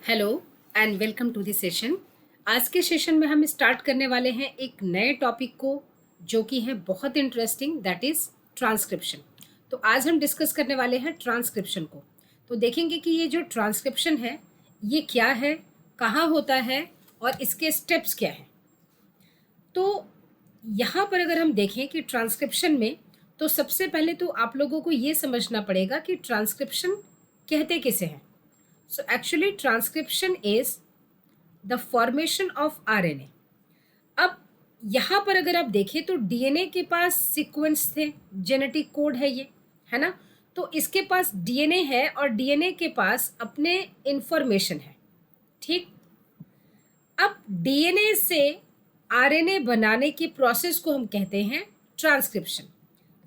Hello and welcome to the session. आज के session में हम स्टार्ट करने वाले हैं एक नए टॉपिक को जो कि है बहुत इंटरेस्टिंग, दैट इज़ ट्रांसक्रिप्शन। तो आज हम डिस्कस करने वाले हैं ट्रांसक्रिप्शन को। तो देखेंगे कि ये जो ट्रांसक्रिप्शन है ये क्या है, कहाँ होता है और इसके स्टेप्स क्या हैं। तो यहाँ पर अगर हम देखें कि ट्रांसक्रिप्शन में, तो सबसे पहले तो आप लोगों को ये समझना पड़ेगा कि ट्रांसक्रिप्शन कहते किसे हैं। So actually transcription is the formation of RNA। अब यहाँ पर अगर आप देखें तो डीएनए के पास सीक्वेंस थे, जेनेटिक कोड है ये, है ना। तो इसके पास डीएनए है और डीएनए के पास अपने इंफॉर्मेशन है, ठीक। अब डीएनए से आरएनए बनाने की प्रोसेस को हम कहते हैं ट्रांसक्रिप्शन,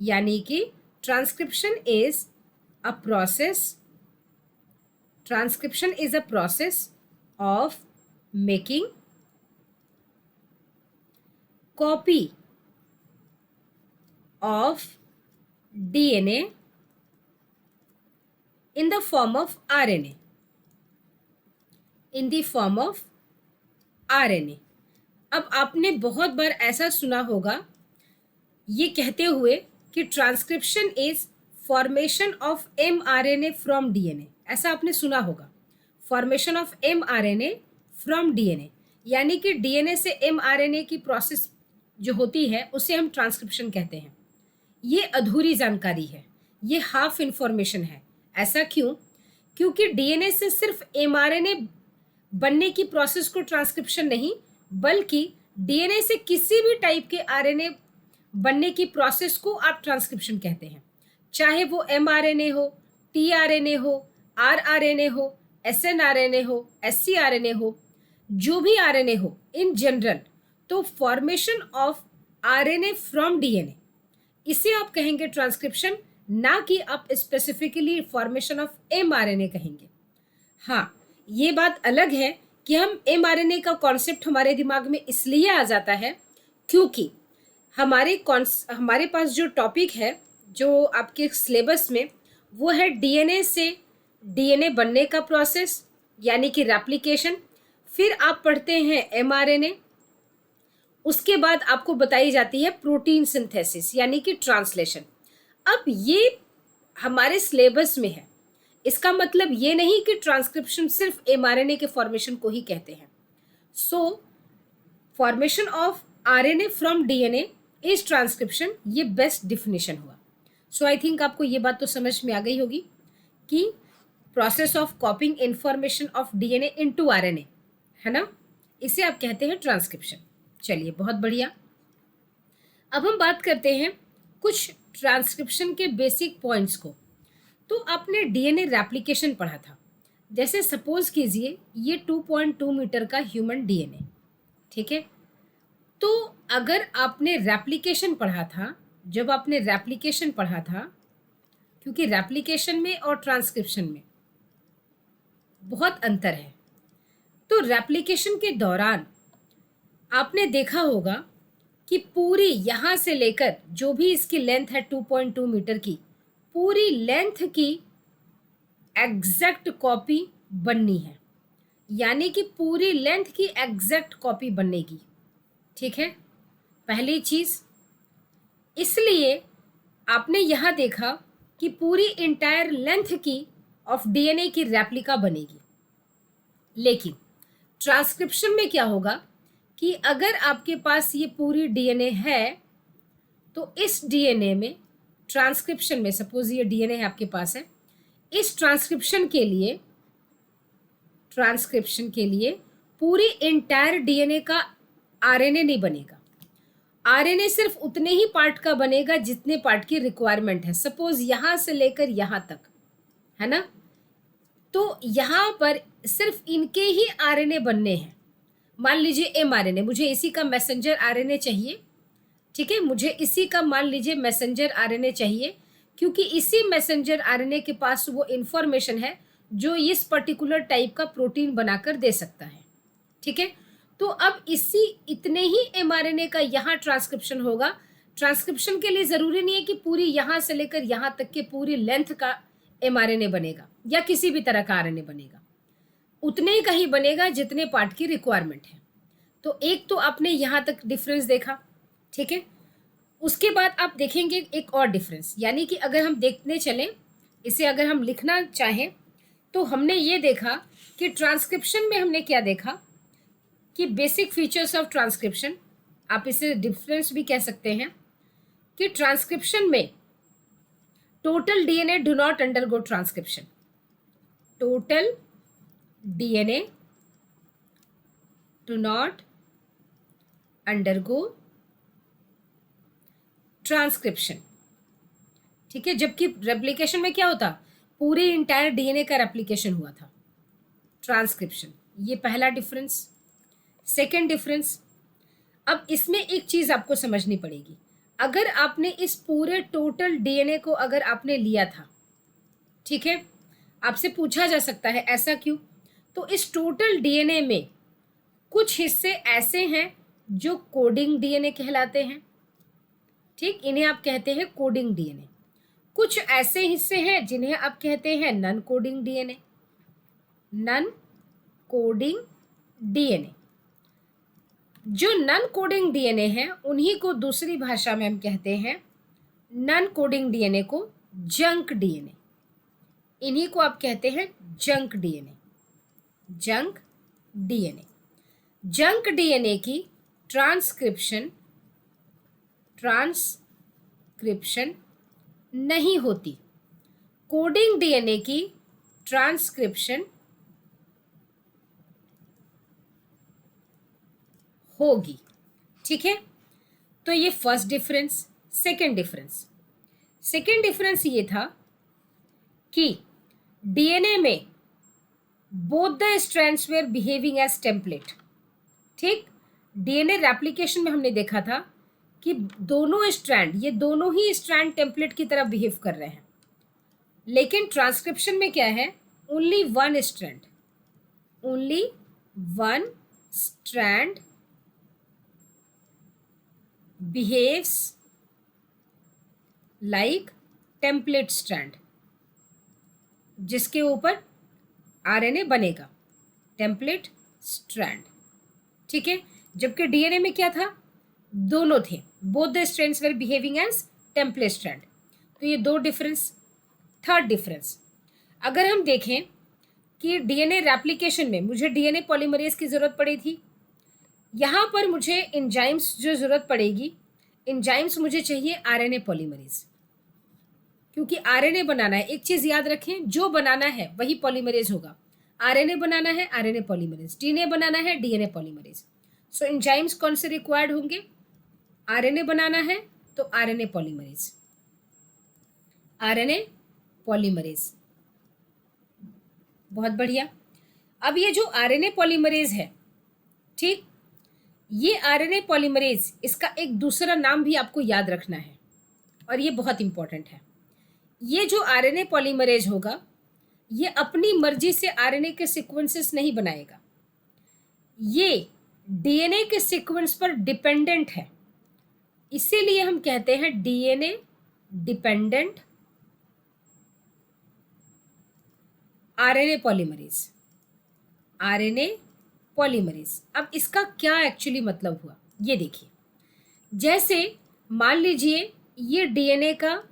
यानी कि transcription is a process Transcription is a process of making copy of DNA in the form of RNA. In the form of RNA। अब आपने बहुत बार ऐसा सुना होगा ये कहते हुए कि transcription is formation of mRNA from DNA. ऐसा आपने सुना होगा, formation of mRNA from DNA, यानी कि डीएनए से mRNA की प्रोसेस जो होती है उसे हम ट्रांसक्रिप्शन कहते हैं। ये अधूरी जानकारी है, ये हाफ इंफॉर्मेशन है। ऐसा क्यों? क्योंकि डीएनए से सिर्फ mRNA बनने की प्रोसेस को ट्रांसक्रिप्शन नहीं, बल्कि डीएनए से किसी भी टाइप के आरएनए बनने की प्रोसेस को आप ट्रांसक्रिप्शन कहते हैं। चाहे वो mRNA हो, tRNA हो, rRNA हो, snRNA हो, scRNA हो, जो भी आरएनए हो इन जनरल, तो formation of RNA from DNA, इसे आप कहेंगे ट्रांसक्रिप्शन, ना कि आप स्पेसिफिकली फॉर्मेशन ऑफ mRNA कहेंगे। हाँ, ये बात अलग है कि हम mRNA का कॉन्सेप्ट हमारे दिमाग में इसलिए आ जाता है क्योंकि हमारे पास जो टॉपिक है जो आपके सिलेबस में, वो है डीएनए से डीएनए बनने का प्रोसेस, यानी कि रेप्लिकेशन। फिर आप पढ़ते हैं mRNA, उसके बाद आपको बताई जाती है प्रोटीन सिंथेसिस, यानी कि ट्रांसलेशन। अब ये हमारे सिलेबस में है, इसका मतलब ये नहीं कि ट्रांसक्रिप्शन सिर्फ mRNA के फॉर्मेशन को ही कहते हैं। सो formation of RNA from DNA is transcription, ये बेस्ट डिफिनेशन हुआ। सो आई थिंक आपको ये बात तो समझ में आ गई होगी कि process of कॉपिंग information of DNA into RNA, है ना, इसे आप कहते हैं ट्रांसक्रिप्शन। चलिए, बहुत बढ़िया। अब हम बात करते हैं कुछ ट्रांसक्रिप्शन के बेसिक पॉइंट्स को। तो आपने डीएनए रेप्लिकेशन पढ़ा था। जैसे सपोज कीजिए ये 2.2 मीटर का ह्यूमन डीएनए, ठीक है। तो अगर आपने रेप्लिकेशन पढ़ा था, जब आपने रेप्लिकेशन पढ़ा था, क्योंकि रेप्लिकेशन में और ट्रांसक्रिप्शन में बहुत अंतर है, तो रेप्लिकेशन के दौरान आपने देखा होगा कि पूरी यहाँ से लेकर जो भी इसकी लेंथ है 2.2 मीटर की, पूरी लेंथ की एग्जैक्ट कॉपी बननी है, यानी कि पूरी लेंथ की एग्जैक्ट कॉपी बनेगी, ठीक है, पहली चीज। इसलिए आपने यहाँ देखा कि पूरी इंटायर लेंथ की ऑफ डीएनए की रेप्लिका बनेगी। लेकिन ट्रांसक्रिप्शन में क्या होगा कि अगर आपके पास ये पूरी डीएनए है, तो इस डीएनए में ट्रांसक्रिप्शन में, सपोज ये डीएनए है आपके पास है, इस ट्रांसक्रिप्शन के लिए पूरी इंटायर डीएनए का आरएनए नहीं बनेगा। आरएनए सिर्फ उतने ही पार्ट का बनेगा जितने पार्ट की रिक्वायरमेंट है। सपोज यहाँ से लेकर यहाँ तक, है ना, तो यहाँ पर सिर्फ इनके ही आरएनए बनने हैं। मान लीजिए mRNA, मुझे इसी का मैसेंजर आरएनए चाहिए, ठीक है, मुझे इसी का मान लीजिए मैसेंजर आरएनए चाहिए, क्योंकि इसी मैसेंजर आरएनए के पास वो इंफॉर्मेशन है जो इस पर्टिकुलर टाइप का प्रोटीन बनाकर दे सकता है, ठीक है। तो अब इतने ही mRNA का यहाँ ट्रांसक्रिप्शन होगा। ट्रांसक्रिप्शन के लिए ज़रूरी नहीं है कि पूरी यहाँ से लेकर यहाँ तक के पूरी लेंथ का mRNA बनेगा या किसी भी तरह का आरएनए बनेगा। उतने का ही बनेगा जितने पार्ट की रिक्वायरमेंट है। तो एक तो आपने यहाँ तक डिफरेंस देखा, ठीक है। उसके बाद आप देखेंगे एक और डिफरेंस, यानी कि अगर हम देखने चलें, इसे अगर हम लिखना चाहें तो हमने ये देखा कि ट्रांसक्रिप्शन में हमने क्या देखा कि बेसिक फीचर्स ऑफ ट्रांसक्रिप्शन, आप इसे डिफरेंस भी कह सकते हैं, कि ट्रांसक्रिप्शन में total DNA do not undergo transcription, total DNA do not undergo transcription, ठीक है। जबकि रेप्लिकेशन में क्या होता, पूरे इंटायर डीएनए का रेप्लिकेशन हुआ था, ट्रांसक्रिप्शन। ये पहला डिफरेंस। सेकंड डिफरेंस, अब इसमें एक चीज आपको समझनी पड़ेगी। अगर आपने इस पूरे टोटल डीएनए को अगर आपने लिया था, ठीक है, आपसे पूछा जा सकता है ऐसा क्यों, तो इस टोटल डीएनए में कुछ हिस्से ऐसे हैं जो कोडिंग डीएनए कहलाते हैं, ठीक, इन्हें आप कहते हैं कोडिंग डीएनए। कुछ ऐसे हिस्से हैं जिन्हें आप कहते हैं non coding DNA, non coding DNA. जो नॉन कोडिंग डीएनए है उन्हीं को दूसरी भाषा में हम कहते हैं, नॉन कोडिंग डीएनए को जंक डीएनए, इन्हीं को आप कहते हैं junk DNA, junk DNA. Junk DNA की ट्रांसक्रिप्शन नहीं होती, कोडिंग डीएनए की ट्रांसक्रिप्शन होगी, ठीक है। तो ये फर्स्ट डिफरेंस। सेकंड डिफरेंस ये था कि डीएनए में both the strands were behaving as template, ठीक। डीएनए रेप्लिकेशन में हमने देखा था कि दोनों स्ट्रैंड, ये दोनों ही स्ट्रैंड टेम्पलेट की तरह बिहेव कर रहे हैं, लेकिन ट्रांसक्रिप्शन में क्या है, only one strand behaves like template strand, जिसके ऊपर आरएनए बनेगा, टेम्पलेट स्ट्रैंड, ठीक है। जबकि डीएनए में क्या था, दोनों थे, both the strands were behaving as template strand. तो ये दो डिफरेंस। थर्ड डिफरेंस, अगर हम देखें कि डीएनए रेप्लिकेशन में मुझे डीएनए पॉलीमरेज की जरूरत पड़ी थी, यहाँ पर मुझे एंजाइम्स जो जरूरत पड़ेगी, एंजाइम्स मुझे चाहिए आरएनए पॉलीमरेज, क्योंकि आरएनए बनाना है। एक चीज याद रखें, जो बनाना है वही पॉलीमरेज होगा। आरएनए बनाना है, आरएनए पॉलीमरेज, डीएनए बनाना है, डीएनए पॉलीमरेज। सो एंजाइम्स कौन से रिक्वायर्ड होंगे, आरएनए बनाना है तो आरएनए पॉलीमरेज, आरएनए पॉलीमरेज। बहुत बढ़िया। अब ये जो आरएनए पॉलीमरेज है, ठीक, ये आरएनए पॉलीमरेज, इसका एक दूसरा नाम भी आपको याद रखना है और ये बहुत इंपॉर्टेंट है। ये जो आरएनए पॉलीमरेज होगा, ये अपनी मर्जी से आरएनए के सीक्वेंसेस नहीं बनाएगा, ये डीएनए के सीक्वेंस पर डिपेंडेंट है, इसीलिए हम कहते हैं DNA dependent RNA polymerase, RNA polymerase. अब इसका क्या एक्चुअली मतलब हुआ, ये देखिए। जैसे मान लीजिए ये डीएनए का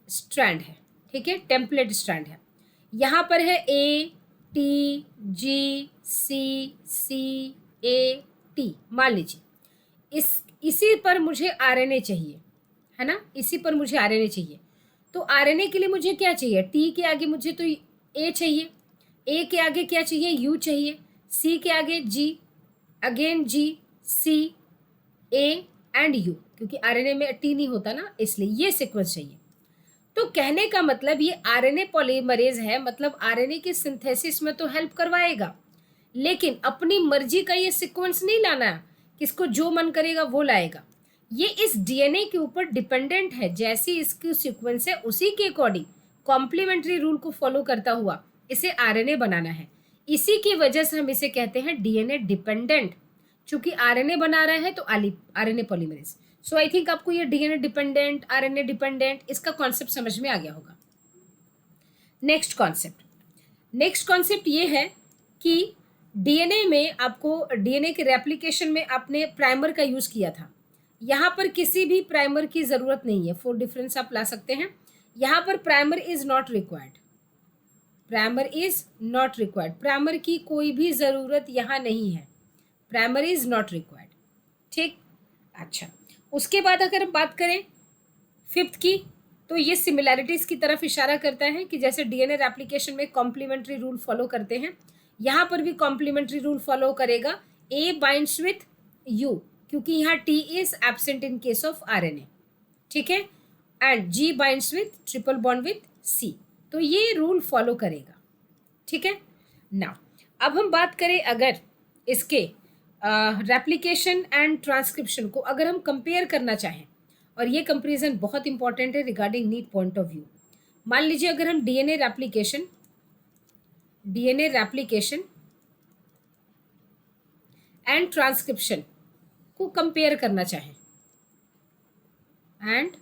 स्ट्रैंड है, ठीक है, टेम्पलेट स्ट्रैंड है, यहाँ पर है A T G C C A T, मान लीजिए इसी पर मुझे आरएनए चाहिए, है ना, इसी पर मुझे आरएनए चाहिए। तो आरएनए के लिए मुझे क्या चाहिए, टी के आगे मुझे तो ए चाहिए, ए के आगे क्या चाहिए, यू चाहिए, सी के आगे G, again G, C, A and U, क्योंकि आरएनए में टी नहीं होता ना, इसलिए ये सीक्वेंस चाहिए। तो कहने का मतलब ये आरएनए पॉलीमरेज है, मतलब आरएनए की सिंथेसिस में तो हेल्प करवाएगा, लेकिन अपनी मर्जी का ये सीक्वेंस नहीं लाना है, किसको जो मन करेगा वो लाएगा। ये इस डीएनए के ऊपर डिपेंडेंट है, जैसी इसकी सीक्वेंस है उसी के अकॉर्डिंग कॉम्प्लीमेंट्री रूल को फॉलो करता हुआ इसे आरएनए बनाना है। इसी की वजह से हम इसे कहते हैं डीएनए डिपेंडेंट, चूंकि आरएनए बना रहा है तो RNA polymerase. So I think आपको ये डीएनए डिपेंडेंट, आरएनए डिपेंडेंट, इसका कॉन्सेप्ट समझ में आ गया होगा। नेक्स्ट कॉन्सेप्ट ये है कि डीएनए में आपको डीएनए के रेप्लिकेशन में आपने प्राइमर का यूज़ किया था। यहाँ पर किसी भी प्राइमर की ज़रूरत नहीं है, 4 डिफरेंस आप ला सकते हैं। यहाँ पर primer is not required, primer is not required, primer की कोई भी ज़रूरत यहाँ नहीं है, प्राइमर इज़ नॉट रिक्वायर्ड। ठीक, अच्छा, उसके बाद अगर हम बात करें 5th की, तो ये सिमिलैरिटीज़ की तरफ इशारा करता है कि जैसे डीएनए रेप्लिकेशन में कॉम्प्लीमेंट्री रूल फॉलो करते हैं, यहाँ पर भी कॉम्प्लीमेंट्री रूल फॉलो करेगा। ए बाइंड्स विथ यू, क्योंकि यहाँ T is absent in case of RNA, ठीक है, and G binds with triple bond with C, तो ये रूल फॉलो करेगा, ठीक है। नाउ अब हम बात करें अगर इसके रेप्लिकेशन एंड ट्रांसक्रिप्शन को अगर हम कंपेयर करना चाहें, और ये कंपेरिजन बहुत इंपॉर्टेंट है regarding NEET point of view. मान लीजिए अगर हम डीएनए रेप्लिकेशन एंड ट्रांसक्रिप्शन को कंपेयर करना चाहें, एंड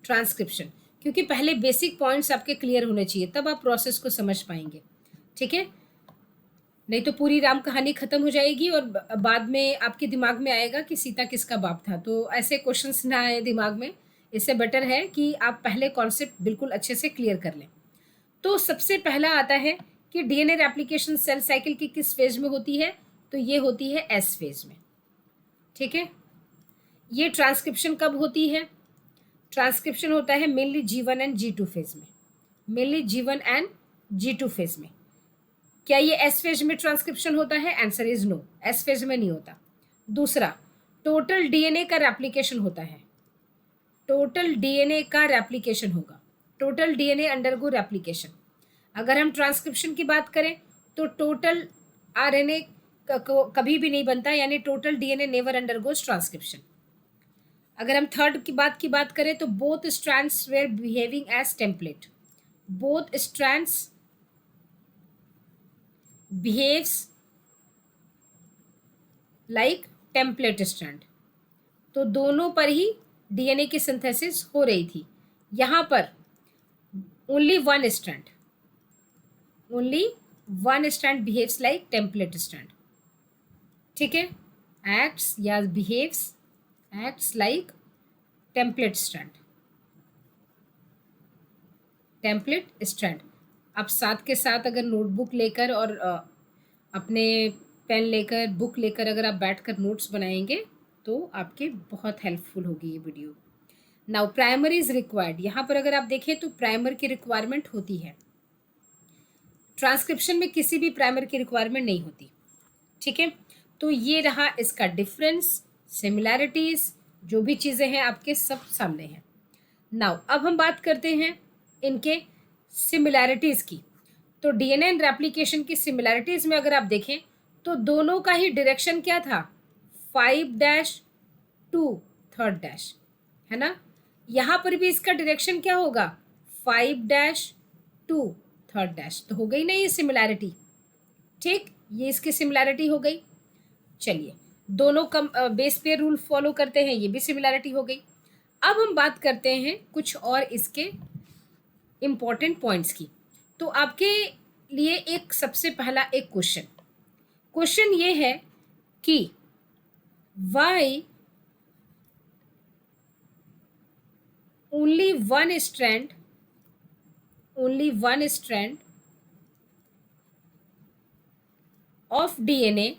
ट्रांसक्रिप्शन, क्योंकि पहले बेसिक पॉइंट्स आपके क्लियर होने चाहिए, तब आप प्रोसेस को समझ पाएंगे, ठीक है। नहीं तो पूरी राम कहानी खत्म हो जाएगी और बाद में आपके दिमाग में आएगा कि सीता किसका बाप था, तो ऐसे क्वेश्चंस ना आए दिमाग में। इससे बेटर है कि आप पहले कॉन्सेप्ट बिल्कुल अच्छे से क्लियर कर लें। तो सबसे पहला आता है कि डीएनए रेप्लिकेशन सेल साइकिल की किस फेज में होती है, तो ये होती है एस फेज में, ठीक है। ये ट्रांसक्रिप्शन कब होती है, ट्रांसक्रिप्शन होता है mainly G1 and G2 phase में, mainly G1 and G2 phase में। क्या ये एस फेज में ट्रांसक्रिप्शन होता है, answer is no, S phase में नहीं होता। दूसरा, टोटल डीएनए का रेप्लिकेशन होता है, टोटल डीएनए का रेप्लिकेशन होगा, टोटल डीएनए अंडरगो रेप्लिकेशन। अगर हम ट्रांसक्रिप्शन की बात करें तो टोटल आरएनए कभी भी नहीं बनता, यानी total DNA never undergoes transcription. अगर हम थर्ड की बात करें तो both strands were behaving as template, both strands behaves like template strand, तो दोनों पर ही डीएनए की सिंथेसिस हो रही थी। यहाँ पर only one strand behaves like template strand, ठीक है, एक्ट्स या behaves acts like template strand. आप साथ के साथ अगर नोटबुक लेकर और अपने पेन लेकर बुक लेकर अगर आप बैठकर नोट्स बनाएंगे तो आपके बहुत हेल्पफुल होगी ये video. Now primer is required, यहाँ पर अगर आप देखें तो प्राइमर की रिक्वायरमेंट होती है, ट्रांसक्रिप्शन में किसी भी प्राइमर की रिक्वायरमेंट नहीं होती, ठीक है। तो ये रहा इसका डिफरेंस, सिमिलैरिटीज, जो भी चीज़ें हैं आपके सब सामने हैं। नाउ अब हम बात करते हैं इनके सिमिलैरिटीज़ की। तो डीएनए एंड रेप्लिकेशन की सिमिलैरिटीज़ में अगर आप देखें तो दोनों का ही डायरेक्शन क्या था, 5' टू 3', है ना। यहाँ पर भी इसका डायरेक्शन क्या होगा, 5' टू 3', तो हो गई ना ये सिमिलैरिटी, ठीक, ये इसकी सिमिलैरिटी हो गई। चलिए, दोनों कम बेस पेयर रूल फॉलो करते हैं, ये भी सिमिलैरिटी हो गई। अब हम बात करते हैं कुछ और इसके इम्पॉर्टेंट पॉइंट्स की। तो आपके लिए एक सबसे पहला एक क्वेश्चन ये है कि why only one strand of DNA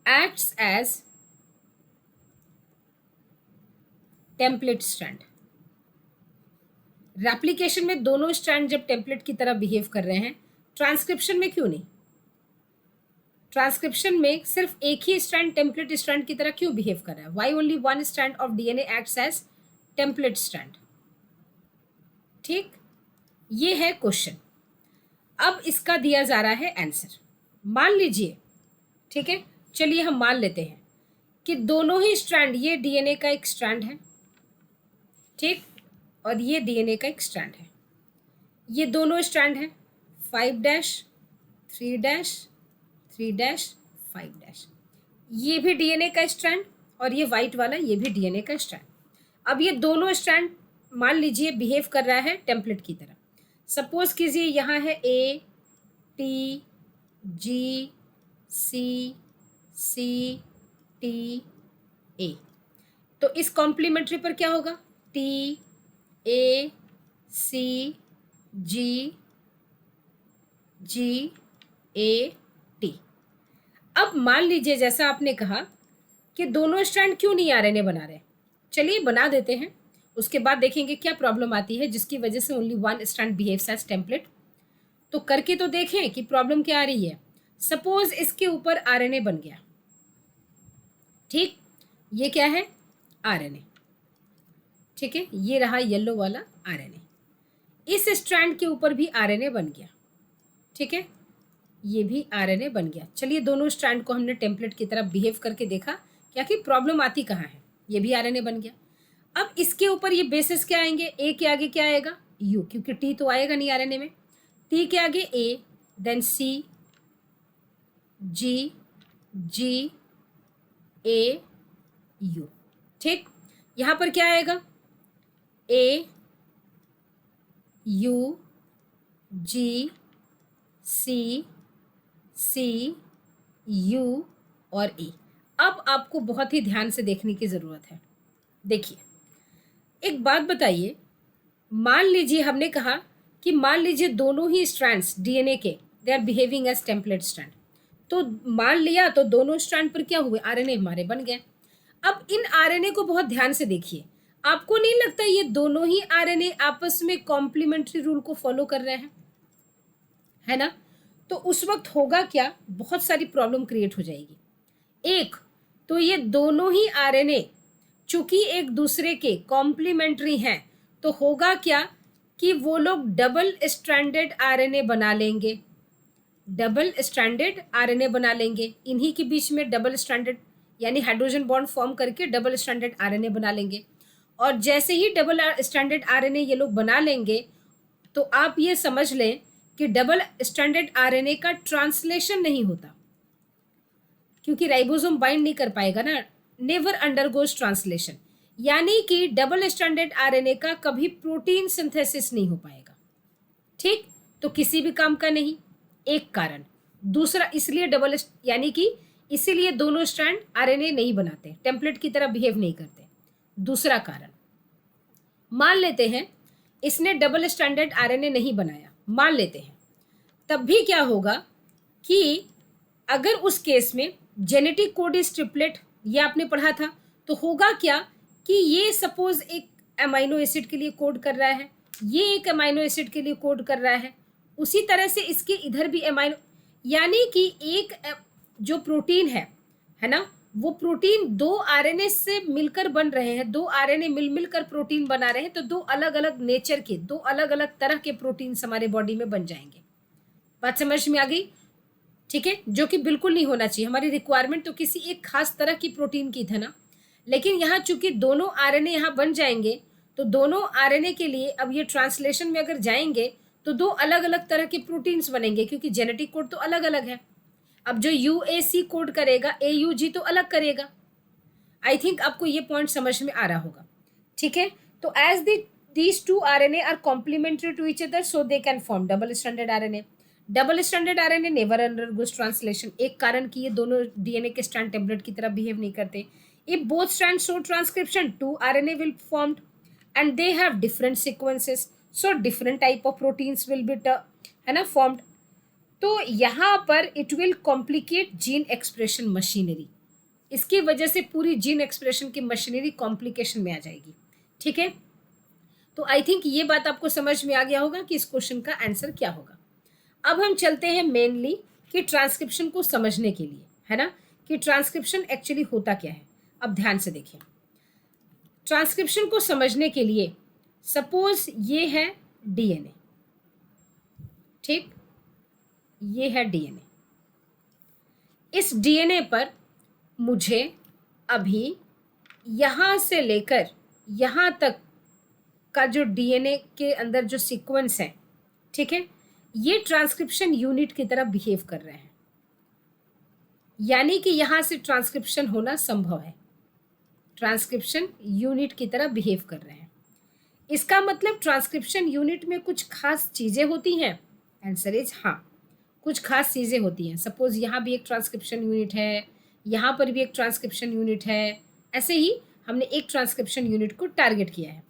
acts as template strand. Replication में दोनों स्ट्रैंड जब टेम्पलेट की तरह बिहेव कर रहे हैं, ट्रांसक्रिप्शन में क्यों नहीं, ट्रांसक्रिप्शन में सिर्फ एक ही स्ट्रैंड टेम्पलेट स्ट्रैंड की तरह क्यों बिहेव कर रहा है, why only one strand of DNA acts as template strand, ठीक, ये है क्वेश्चन। अब इसका दिया जा रहा है आंसर, मान लीजिए, ठीक है, चलिए हम मान लेते हैं कि दोनों ही स्ट्रैंड, ये डीएनए का एक स्ट्रैंड है, ठीक, और ये डीएनए का एक स्ट्रैंड है, ये दोनों स्ट्रैंड हैं 5' 3' 5', ये भी डीएनए का स्ट्रैंड और ये वाइट वाला ये भी डीएनए का स्ट्रैंड। अब ये दोनों स्ट्रैंड मान लीजिए बिहेव कर रहा है टेम्पलेट की तरह। सपोज कीजिए यहाँ है A T G C C T A. तो इस कॉम्प्लीमेंट्री पर क्या होगा? T A C G G A T. अब मान लीजिए जैसा आपने कहा कि दोनों स्ट्रैंड क्यों नहीं आरएनए बना रहे, चलिए बना देते हैं, उसके बाद देखेंगे क्या प्रॉब्लम आती है जिसकी वजह से only one strand behaves as template. तो करके तो देखें कि प्रॉब्लम क्या आ रही है। सपोज इसके ऊपर आरएनए बन गया, ठीक, ये क्या है? आरएनए, ठीक है, ये रहा येलो वाला आरएनए। इस स्ट्रैंड के ऊपर भी आरएनए बन गया, ठीक है, ये भी आरएनए बन गया। चलिए दोनों स्ट्रैंड को हमने टेम्पलेट की तरह बिहेव करके देखा, क्या कि प्रॉब्लम आती कहाँ है। ये भी आरएनए बन गया। अब इसके ऊपर ये बेसिस क्या आएंगे? ए के आगे क्या आएगा? यू, क्योंकि टी तो आएगा नहीं आरएनए में। टी के आगे ए, then C G G A you, ठीक। यहाँ पर क्या आएगा? ए you ji C C you और ए। अब आपको बहुत ही ध्यान से देखने की ज़रूरत है। देखिए एक बात बताइए, मान लीजिए हमने कहा कि मान लीजिए दोनों ही स्ट्रैंड्स डीएनए के they are behaving as template strand, तो मान लिया तो दोनों स्ट्रैंड पर क्या हुए? आरएनए हमारे बन गए। अब इन आरएनए को बहुत ध्यान से देखिए, आपको नहीं लगता ये दोनों ही आरएनए आपस में कॉम्प्लीमेंट्री रूल को फॉलो कर रहे हैं, है ना? तो उस वक्त होगा क्या? बहुत सारी प्रॉब्लम क्रिएट हो जाएगी। एक तो ये दोनों ही आरएनए चूंकि एक दूसरे के कॉम्प्लीमेंट्री हैं, तो होगा क्या कि वो लोग डबल स्ट्रैंडेड आरएनए बना लेंगे, डबल स्ट्रैंडेड आरएनए बना लेंगे। इन्हीं के बीच में डबल स्ट्रैंडेड यानी हाइड्रोजन बॉन्ड फॉर्म करके डबल स्ट्रैंडेड आरएनए बना लेंगे। और जैसे ही डबल स्ट्रैंडेड आरएनए ये लोग बना लेंगे, तो आप ये समझ लें कि डबल स्ट्रैंडेड आरएनए का ट्रांसलेशन नहीं होता, क्योंकि राइबोसोम बाइंड नहीं कर पाएगा ना, नेवर अंडरगोज ट्रांसलेशन, यानी कि डबल स्ट्रैंडेड आरएनए का कभी प्रोटीन सिंथेसिस नहीं हो पाएगा, ठीक। तो किसी भी काम का नहीं, एक कारण। दूसरा, इसलिए डबल यानी कि इसीलिए दोनों स्ट्रैंड आरएनए नहीं बनाते, टेम्पलेट की तरह बिहेव नहीं करते। दूसरा कारण, मान लेते हैं इसने डबल स्ट्रैंडेड आरएनए नहीं बनाया, मान लेते हैं, तब भी क्या होगा कि अगर उस केस में जेनेटिक कोड इज ट्रिपलेट, ये आपने पढ़ा था, तो होगा क्या कि ये सपोज एक अमाइनो एसिड के लिए कोड कर रहा है, ये एक अमाइनो एसिड के लिए कोड कर रहा है, उसी तरह से इसके इधर भी अमाइनो, यानी कि एक जो प्रोटीन है ना, वो प्रोटीन दो आरएनए से मिलकर बन रहे हैं, दो आरएनए मिलकर प्रोटीन बना रहे हैं, तो दो अलग अलग नेचर के, दो अलग अलग तरह के प्रोटीन्स हमारे बॉडी में बन जाएंगे। बात समझ में आ गई? ठीक है, जो कि बिल्कुल नहीं होना चाहिए। हमारी रिक्वायरमेंट तो किसी एक खास तरह की प्रोटीन की थी ना, लेकिन यहाँ चूंकि दोनों आरएनए यहाँ बन जाएंगे, तो दोनों आरएनए के लिए अब ये ट्रांसलेशन में अगर जाएंगे तो दो अलग अलग तरह के प्रोटीन्स बनेंगे, क्योंकि जेनेटिक कोड तो अलग अलग है। अब जो यूएसी कोड करेगा एयूजी तो अलग करेगा। आई थिंक आपको ये पॉइंट समझ में आ रहा होगा, ठीक है। तो as these two RNA are complementary to each other, so they can form double stranded RNA. Double stranded RNA never undergoes translation, एक कारण कि ये दोनों डीएनए के स्ट्रैंड टेम्पलेट की तरह बिहेव नहीं करते। If both strand show transcription, two RNA will formed and they have different sequences, so different type of proteins will be, है ना, फॉर्म्ड। तो यहाँ पर it will complicate gene expression machinery, इसकी वजह से पूरी जीन एक्सप्रेशन की मशीनरी कॉम्प्लिकेशन में आ जाएगी, ठीक है। तो आई थिंक ये बात आपको समझ में आ गया होगा कि इस क्वेश्चन का आंसर क्या होगा। अब हम चलते हैं मेनली कि ट्रांसक्रिप्शन को समझने के लिए, है ना, कि ट्रांसक्रिप्शन एक्चुअली होता क्या है। अब ध्यान से देखिए, ट्रांसक्रिप्शन को समझने के लिए सपोज ये है डीएनए, ठीक, ये है डीएनए। इस डीएनए पर मुझे अभी यहाँ से लेकर यहाँ तक का जो डीएनए के अंदर जो सीक्वेंस है, ठीक है, ये ट्रांसक्रिप्शन यूनिट की तरह बिहेव कर रहे हैं, यानी कि यहाँ से ट्रांसक्रिप्शन होना संभव है, ट्रांसक्रिप्शन यूनिट की तरह बिहेव कर रहे हैं। इसका मतलब ट्रांसक्रिप्शन यूनिट में कुछ खास चीजें होती हैं? आंसर इज हाँ, कुछ खास चीज़ें होती हैं। सपोज़ यहाँ भी एक ट्रांसक्रिप्शन यूनिट है, यहाँ पर भी एक ट्रांसक्रिप्शन यूनिट है, ऐसे ही हमने एक ट्रांसक्रिप्शन यूनिट को टारगेट किया है।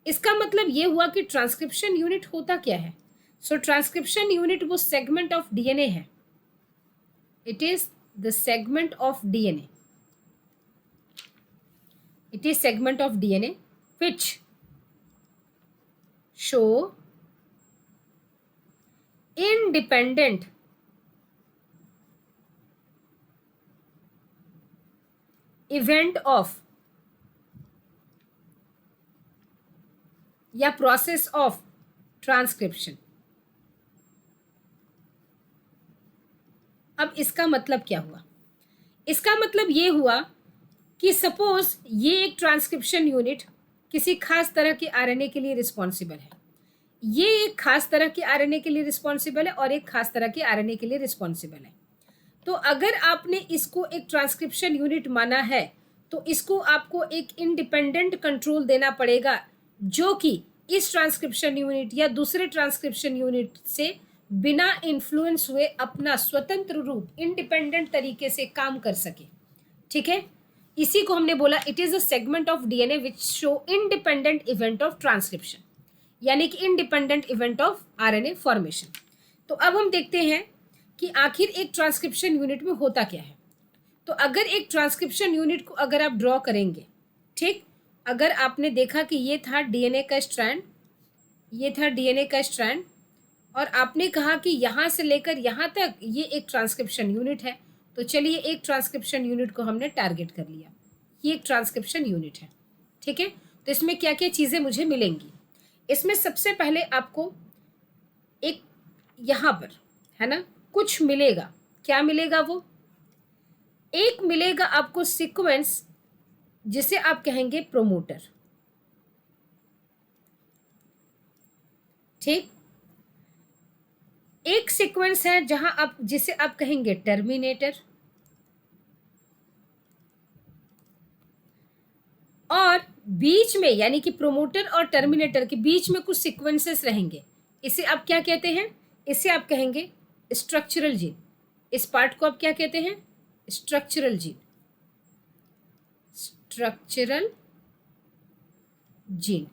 इसका मतलब ये हुआ कि ट्रांसक्रिप्शन यूनिट होता क्या है? सो ट्रांसक्रिप्शन यूनिट वो सेगमेंट ऑफ डीएनए है। It is the segment of DNA. It is segment of DNA which show independent event of या process of transcription। अब इसका मतलब क्या हुआ? इसका मतलब ये हुआ कि सपोज ये एक ट्रांसक्रिप्शन यूनिट किसी खास तरह के आरएनए के लिए रिस्पॉन्सिबल है, ये एक खास तरह के आरएनए के लिए रिस्पॉन्सिबल है और एक खास तरह के आरएनए के लिए रिस्पॉन्सिबल है। तो अगर आपने इसको एक ट्रांसक्रिप्शन यूनिट माना है तो इसको आपको एक इंडिपेंडेंट कंट्रोल देना पड़ेगा जो कि इस ट्रांसक्रिप्शन यूनिट या दूसरे ट्रांसक्रिप्शन यूनिट से बिना इन्फ्लुएंस हुए अपना स्वतंत्र रूप इंडिपेंडेंट तरीके से काम कर सके। ठीक है, इसी को हमने बोला it is a segment of DNA which show independent event of transcription, यानी कि independent event of RNA formation. तो अब हम देखते हैं कि आखिर एक ट्रांसक्रिप्शन यूनिट में होता क्या है। तो अगर एक ट्रांसक्रिप्शन यूनिट को अगर आप ड्रॉ करेंगे, ठीक, अगर आपने देखा कि ये था डीएनए का स्ट्रैंड, ये था डीएनए का स्ट्रैंड, और आपने कहा कि यहाँ से लेकर यहाँ तक ये एक ट्रांसक्रिप्शन यूनिट है, तो चलिए एक ट्रांसक्रिप्शन यूनिट को हमने टारगेट कर लिया, ये एक ट्रांसक्रिप्शन यूनिट है। ठीक है, तो इसमें क्या क्या चीज़ें मुझे मिलेंगी? इसमें सबसे पहले आपको एक यहाँ पर है ना कुछ मिलेगा। क्या मिलेगा? वो एक मिलेगा आपको सीक्वेंस जिसे आप कहेंगे प्रोमोटर। ठीक, एक सीक्वेंस है जहां आप जिसे आप कहेंगे टर्मिनेटर, और बीच में यानी कि प्रोमोटर और टर्मिनेटर के बीच में कुछ सीक्वेंसेस रहेंगे। इसे आप क्या कहते हैं? इसे आप कहेंगे स्ट्रक्चरल जीन। इस पार्ट को आप क्या कहते हैं? Structural gene. Structural gene,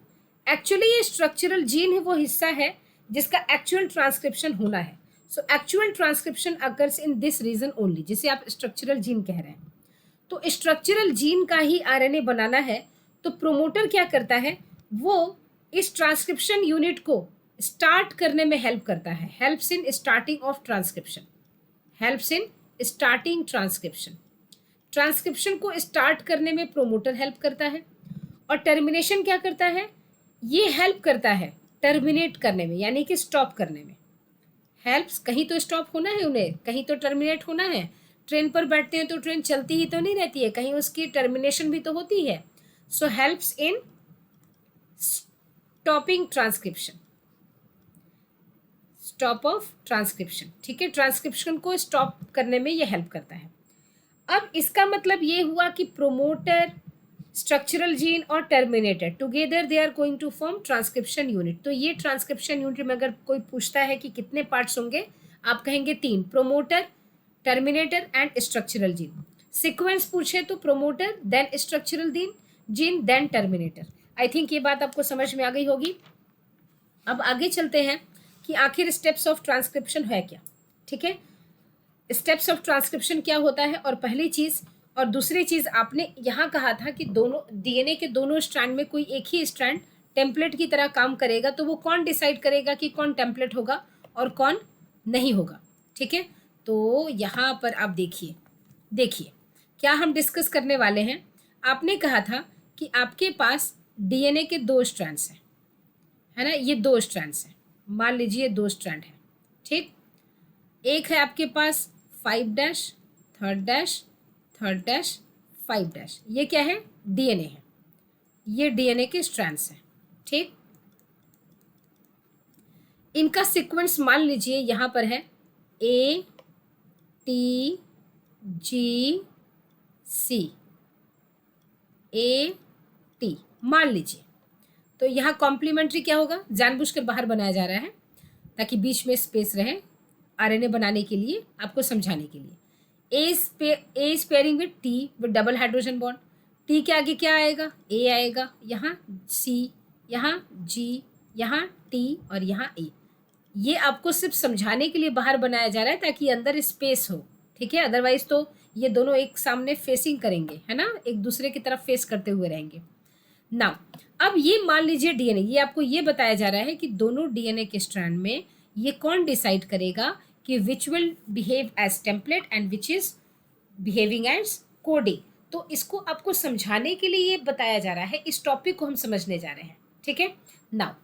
actually ये स्ट्रक्चरल जीन है वो हिस्सा है जिसका एक्चुअल ट्रांसक्रिप्शन होना है। सो actual transcription occurs in this region only, जिसे आप स्ट्रक्चरल जीन कह रहे हैं। तो स्ट्रक्चरल जीन का ही आरएनए बनाना है, तो प्रोमोटर क्या करता है? वो इस ट्रांसक्रिप्शन यूनिट को स्टार्ट करने में हेल्प करता है, helps in starting of transcription, helps in starting transcription. Transcription को स्टार्ट करने में प्रोमोटर हेल्प करता है, और टर्मिनेशन क्या करता है? ये हेल्प करता है टर्मिनेट करने में, यानी कि स्टॉप करने में। हेल्प्स, कहीं तो स्टॉप होना है उन्हें, कहीं तो टर्मिनेट होना है। ट्रेन पर बैठते हैं तो ट्रेन चलती ही तो नहीं रहती है, कहीं उसकी टर्मिनेशन भी तो होती है। So helps in stopping transcription, stop of transcription. ठीक है, ट्रांसक्रिप्शन को स्टॉप करने में ये हेल्प करता है। अब इसका मतलब ये हुआ कि प्रोमोटर, स्ट्रक्चरल जीन और terminator together they are going to form transcription unit. तो ये ट्रांसक्रिप्शन यूनिट में अगर कोई पूछता है कि कितने पार्ट्स होंगे, आप कहेंगे 3, promoter, terminator and structural gene. Sequence पूछे तो promoter, then structural gene, then terminator. I think ये बात आपको समझ में आ गई होगी। अब आगे चलते हैं कि आखिर स्टेप्स ऑफ ट्रांसक्रिप्शन है क्या। ठीक है, स्टेप्स ऑफ ट्रांसक्रिप्शन क्या होता है, और पहली चीज़ और दूसरी चीज़ आपने यहाँ कहा था कि दोनों डीएनए के दोनों स्ट्रैंड में कोई एक ही स्ट्रैंड टेम्पलेट की तरह काम करेगा, तो वो कौन डिसाइड करेगा कि कौन टेम्पलेट होगा और कौन नहीं होगा। ठीक है, तो यहाँ पर आप देखिए क्या हम डिस्कस करने वाले हैं। आपने कहा था कि आपके पास डीएनए के 2 स्ट्रैंड्स हैं, है ना, ये 2 स्ट्रैंड्स हैं, मान लीजिए 2 स्ट्रैंड हैं। ठीक, एक है आपके पास 5' 3' 5', ये क्या है? डीएनए है, ये डीएनए के स्ट्रैंड्स हैं। ठीक, इनका सीक्वेंस मान लीजिए यहाँ पर है A T G C, A T मान लीजिए। तो यहाँ कॉम्प्लीमेंट्री क्या होगा? जानबूझकर बाहर बनाया जा रहा है ताकि बीच में स्पेस रहे, आरएनए बनाने के लिए, आपको समझाने के लिए। A is pairing with T with double hydrogen bond. T के आगे क्या आएगा? ए आएगा, यहाँ सी, यहाँ जी, यहाँ टी और यहाँ ए। ये आपको सिर्फ समझाने के लिए बाहर बनाया जा रहा है ताकि अंदर स्पेस हो, ठीक है। अदरवाइज तो ये दोनों एक सामने फेसिंग करेंगे, है ना, एक दूसरे की तरफ फेस करते हुए रहेंगे। नाउ अब ये मान लीजिए डीएनए, ये आपको ये बताया जा रहा है कि दोनों डीएनए के स्ट्रैंड में ये कौन डिसाइड करेगा कि which will behave as template and which is behaving as coding. तो इसको आपको समझाने के लिए ये बताया जा रहा है, इस टॉपिक को हम समझने जा रहे हैं, ठीक है। नाउ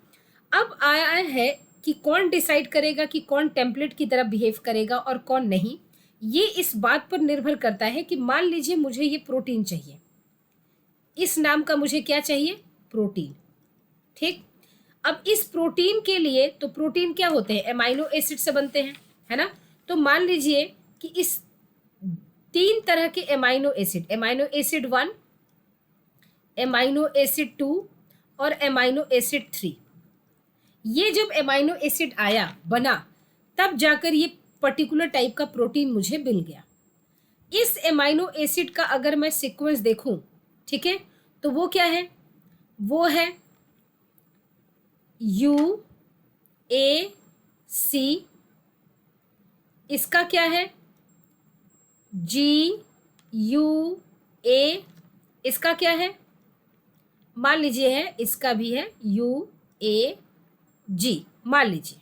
अब आया है कि कौन डिसाइड करेगा कि कौन टेम्पलेट की तरह बिहेव करेगा और कौन नहीं। ये इस बात पर निर्भर करता है कि मान लीजिए मुझे ये प्रोटीन चाहिए, इस नाम का मुझे क्या चाहिए? प्रोटीन, ठीक। अब इस प्रोटीन के लिए, तो प्रोटीन क्या होते हैं? एमाइनो एसिड से बनते हैं, है ना। तो मान लीजिए कि इस 3 तरह के एमाइनो एसिड 1, एमाइनो एसिड 2 और एमाइनो एसिड 3, ये जब एमाइनो एसिड आया, बना, तब जाकर ये पर्टिकुलर टाइप का प्रोटीन मुझे मिल गया। इस एमाइनो एसिड का अगर मैं सीक्वेंस देखूं, ठीक है, तो वो क्या है? वो है U A C, इसका क्या है? G U A, इसका क्या है? मान लीजिए है, इसका भी है U A G, मान लीजिए,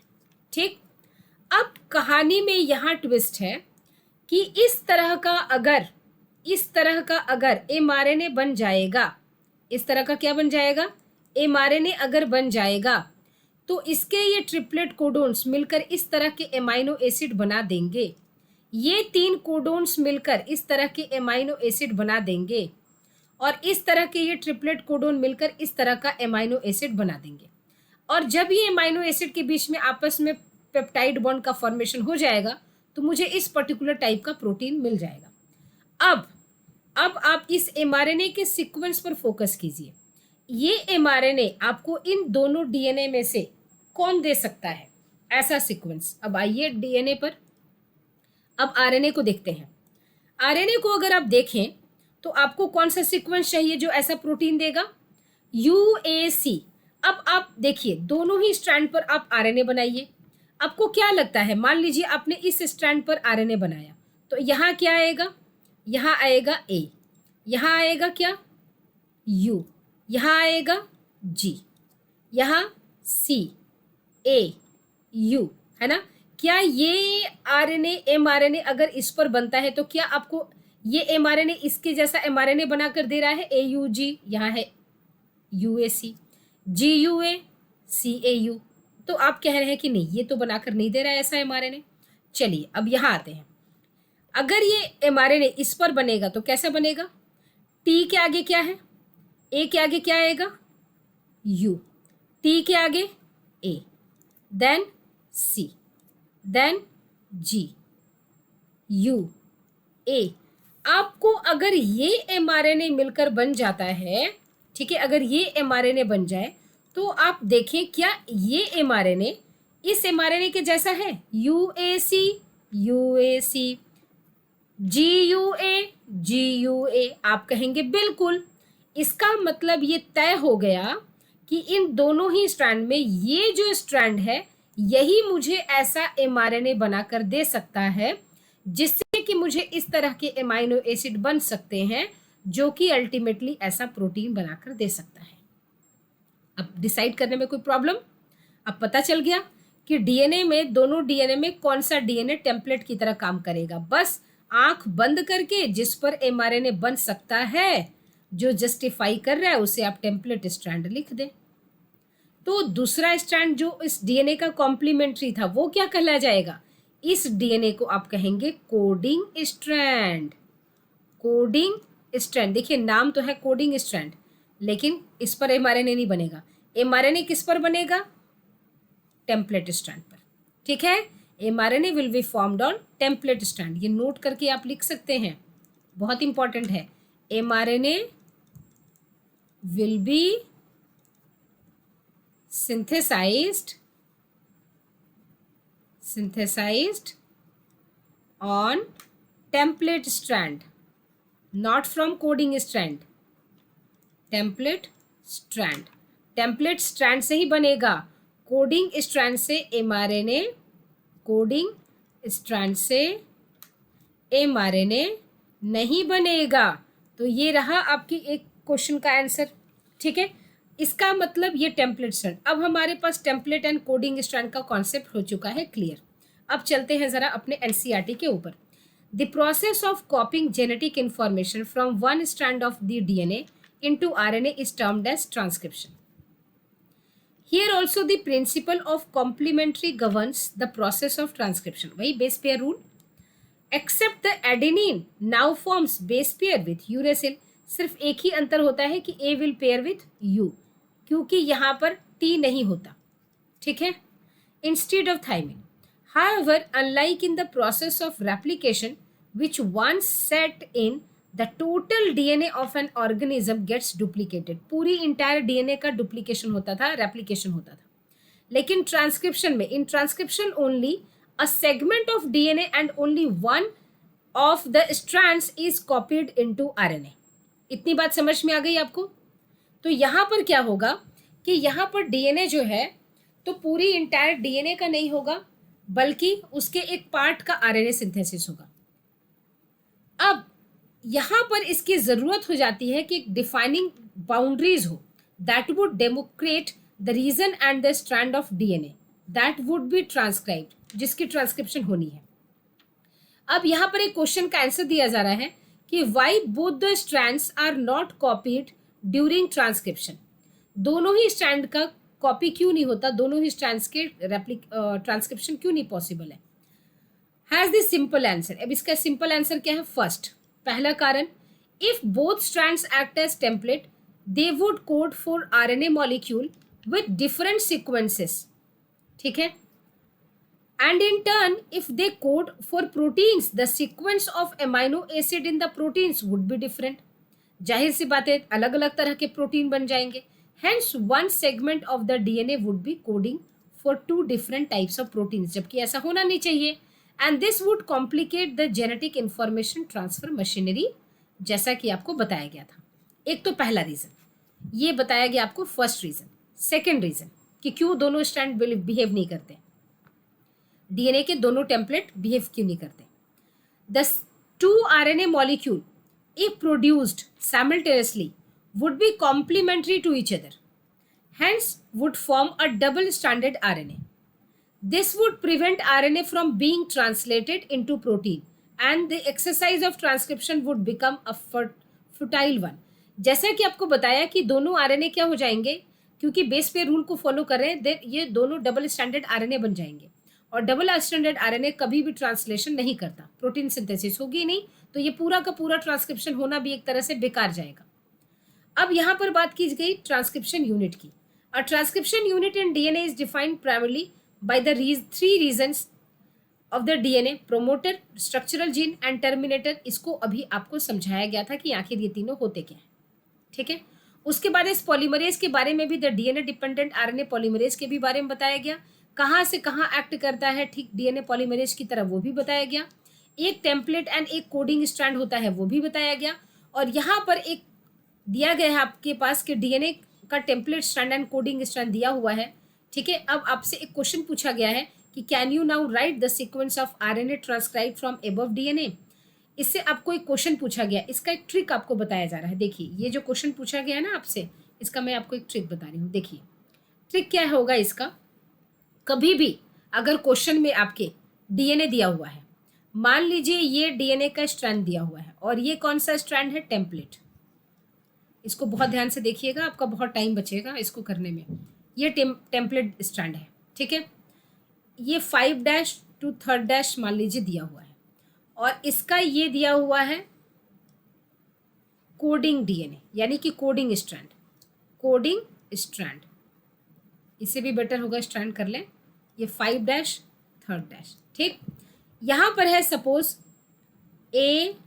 ठीक। अब कहानी में यहाँ ट्विस्ट है कि इस तरह का अगर mRNA बन जाएगा, इस तरह का क्या बन जाएगा? mRNA अगर बन जाएगा तो इसके ये ट्रिपलेट कोडोन्स मिलकर इस तरह के एमाइनो एसिड बना देंगे। ये 3 कोडोन्स मिलकर इस तरह के एमाइनो एसिड बना देंगे और इस तरह के ये ट्रिपलेट कोडोन मिलकर इस तरह का एमाइनो एसिड बना देंगे। और जब ये एमाइनो एसिड के बीच में आपस में पेप्टाइड बॉन्ड का फॉर्मेशन हो जाएगा तो मुझे इस पर्टिकुलर टाइप का प्रोटीन मिल जाएगा। अब आप इस mRNA के सीक्वेंस पर फोकस कीजिए। ये mRNA आपको इन दोनों डीएनए में से कौन दे सकता है ऐसा सीक्वेंस? अब आइए डीएनए पर, अब आरएनए को देखते हैं। आरएनए को अगर आप देखें तो आपको कौन सा सीक्वेंस चाहिए जो ऐसा प्रोटीन देगा? UAC। अब आप देखिए, दोनों ही स्ट्रैंड पर आप आरएनए बनाइए। आपको क्या लगता है? मान लीजिए आपने इस स्ट्रैंड पर आरएनए बनाया, तो यहाँ क्या आएगा? यहाँ आएगा A, यहाँ आएगा क्या? U, यहाँ आएगा G, यहाँ C A U, है ना। क्या ये आरएनए mRNA अगर इस पर बनता है तो क्या आपको ये mRNA इसके जैसा mRNA बनाकर दे रहा है? AUG, यहाँ है UAC, GUA CAU। तो आप कह रहे हैं कि नहीं, ये तो बनाकर नहीं दे रहा है ऐसा mRNA। चलिए अब यहाँ आते हैं। अगर ये mRNA इस पर बनेगा तो कैसा बनेगा? T के आगे क्या है? A के आगे क्या आएगा? U, T के आगे A, then C, then G, U A। आपको अगर ये mRNA मिलकर बन जाता है, ठीक है, अगर ये mRNA बन जाए तो आप देखें क्या ये mRNA इस mRNA के जैसा है? UAC UAC, GUA GUA। आप कहेंगे बिल्कुल। इसका मतलब ये तय हो गया कि इन दोनों ही स्ट्रैंड में ये जो स्ट्रैंड है यही मुझे ऐसा mRNA बनाकर दे सकता है जिससे कि मुझे इस तरह के एमाइनो एसिड बन सकते हैं जो कि अल्टीमेटली ऐसा प्रोटीन बनाकर दे सकता है। अब डिसाइड करने में कोई प्रॉब्लम? अब पता चल गया कि डीएनए में, दोनों डीएनए में कौन सा डीएनए टेम्पलेट की तरह काम करेगा। बस आंख बंद करके जिस पर mRNA बन सकता है, जो जस्टिफाई कर रहा है, उसे आप टेम्पलेट स्ट्रैंड लिख दें। तो दूसरा स्ट्रैंड जो इस डीएनए का कॉम्प्लीमेंट्री था वो क्या कहला जाएगा? इस डीएनए को आप कहेंगे कोडिंग स्ट्रैंड। कोडिंग स्ट्रैंड, देखिए नाम तो है कोडिंग स्ट्रैंड, लेकिन इस पर mRNA नहीं बनेगा। mRNA किस पर बनेगा? टेम्पलेट स्ट्रैंड पर, ठीक है। mRNA will be formed on template strand. ये नोट करके आप लिख सकते हैं, बहुत इंपॉर्टेंट है। mRNA will be synthesized on template strand, not from coding strand. Template strand, template strand से ही बनेगा, कोडिंग स्ट्रैंड से mRNA, कोडिंग स्ट्रैंड से mRNA नहीं बनेगा। तो ये रहा आपकी एक क्वेश्चन का आंसर। ठीक है, इसका मतलब ये टेम्पलेट स्ट्रैंड। अब हमारे पास टेम्पलेट एंड कोडिंग स्ट्रैंड का कॉन्सेप्ट हो चुका है क्लियर। अब चलते हैं ज़रा अपने एनसीईआरटी के ऊपर। The process of कॉपिंग genetic information from one strand of the DNA into RNA is termed as transcription. Here also the principle of complementary governs the process of transcription. वही base pair rule. Except the adenine now forms base pair with uracil. सिर्फ एक ही अंतर होता है कि A will pair with U, क्योंकि यहाँ पर T नहीं होता। ठीक है, instead of thymine. However, unlike in the process of replication, which once set in the total DNA of an organism gets duplicated, पूरी इंटायर DNA का डुप्लीकेशन होता था, रेप्लीकेशन होता था। लेकिन ट्रांसक्रिप्शन में, in transcription only a segment of DNA and only one of the strands is copied into RNA। इतनी बात समझ में आ गई आपको? तो यहाँ पर क्या होगा कि यहाँ पर DNA जो है तो पूरी इंटायर DNA का नहीं होगा, बल्कि उसके एक पार्ट का RNA सिंथेसिस होगा। अब यहाँ पर इसकी ज़रूरत हो जाती है कि डिफाइनिंग बाउंड्रीज हो that would demarcate the region and the strand of DNA that would be transcribed, जिसकी ट्रांसक्रिप्शन होनी है। अब यहाँ पर एक क्वेश्चन का आंसर दिया जा रहा है कि why both the strands are not copied during transcription. दोनों ही स्ट्रैंड का कॉपी क्यों नहीं होता, दोनों ही स्ट्रैंड्स के ट्रांसक्रिप्शन क्यों नहीं पॉसिबल है? Has the simple answer. अब इसका सिंपल आंसर क्या है? फर्स्ट, पहला कारण, if both strands act as template they would code for RNA molecule with different sequences. ठीक है, and in turn if they code for proteins the sequence of amino acid in the proteins would be different. जाहिर सी बात है, अलग अलग तरह के प्रोटीन बन जाएंगे। Hence one segment of the DNA would be coding for two different types of proteins, जबकि ऐसा होना नहीं चाहिए। And this would complicate the genetic information transfer machinery, जैसा कि आपको बताया गया था। एक तो पहला रीजन ये बताया गया आपको, फर्स्ट रीजन। सेकेंड रीजन कि क्यों दोनों स्ट्रैंड बिहेव नहीं करते, डीएनए के दोनों टेम्पलेट बिहेव क्यों नहीं करते। The two RNA molecule if produced simultaneously would be complementary to each other, hence would form a double-stranded RNA. This would prevent RNA from being translated into protein and the exercise of transcription would become a futile one. जैसा कि आपको बताया कि दोनों RNA क्या हो जाएंगे, क्योंकि बेस पे रूल को फॉलो कर रहे हैं, ये दोनों डबल स्टैंडर्ड RNA बन जाएंगे। और डबल स्टैंडर्ड RNA कभी भी ट्रांसलेशन नहीं करता, प्रोटीन सिंथेसिस होगी नहीं, तो ये पूरा का पूरा ट्रांसक्रिप्शन होना भी एक तरह से बेकार जाएगा। अब यहाँ पर बात की गई ट्रांसक्रिप्शन यूनिट की। A transcription unit in DNA is defined primarily by the three reasons of the DNA: promoter, structural gene and terminator। इसको अभी आपको समझाया गया था कि आखिर ये तीनों होते क्या हैं। ठीक है, उसके बाद इस पॉलीमरेज के बारे में भी, the DNA dependent RNA polymerase के भी बारे में बताया गया, कहाँ से कहाँ एक्ट करता है ठीक डीएनए पॉलीमरेज की तरह, वो भी बताया गया। एक टेम्पलेट एंड एक कोडिंग स्ट्रैंड होता है, वो भी बताया गया। और यहाँ पर एक दिया गया है आपके पास कि डीएनए का template strand and coding strand दिया हुआ है। ठीक है, अब आपसे एक क्वेश्चन पूछा गया है कि can you now right the sequence of RNA transcribe from above DNA. इससे आपको एक क्वेश्चन पूछा गया, इसका एक ट्रिक आपको बताया जा रहा है। देखिए, ये जो क्वेश्चन पूछा गया है ना आपसे, इसका मैं आपको एक ट्रिक बता रही हूँ। देखिए ट्रिक क्या होगा इसका। कभी भी अगर क्वेश्चन में आपके डीएनए दिया हुआ है, मान लीजिए ये डीएनए का स्ट्रैंड दिया हुआ है और ये कौन सा स्ट्रैंड है, टेम्पलेट। इसको बहुत ध्यान से देखिएगा, आपका बहुत टाइम बचेगा इसको करने में। ये टेम्पलेट स्ट्रैंड है। ठीक है, ये 5' to 3' मान लीजिए दिया हुआ है, और इसका ये दिया हुआ है कोडिंग डीएनए, यानी कि कोडिंग स्ट्रैंड। कोडिंग स्ट्रैंड, इससे भी बेटर होगा स्ट्रैंड कर लें। ये 5' 3'। ठीक, यहाँ पर है सपोज AUG,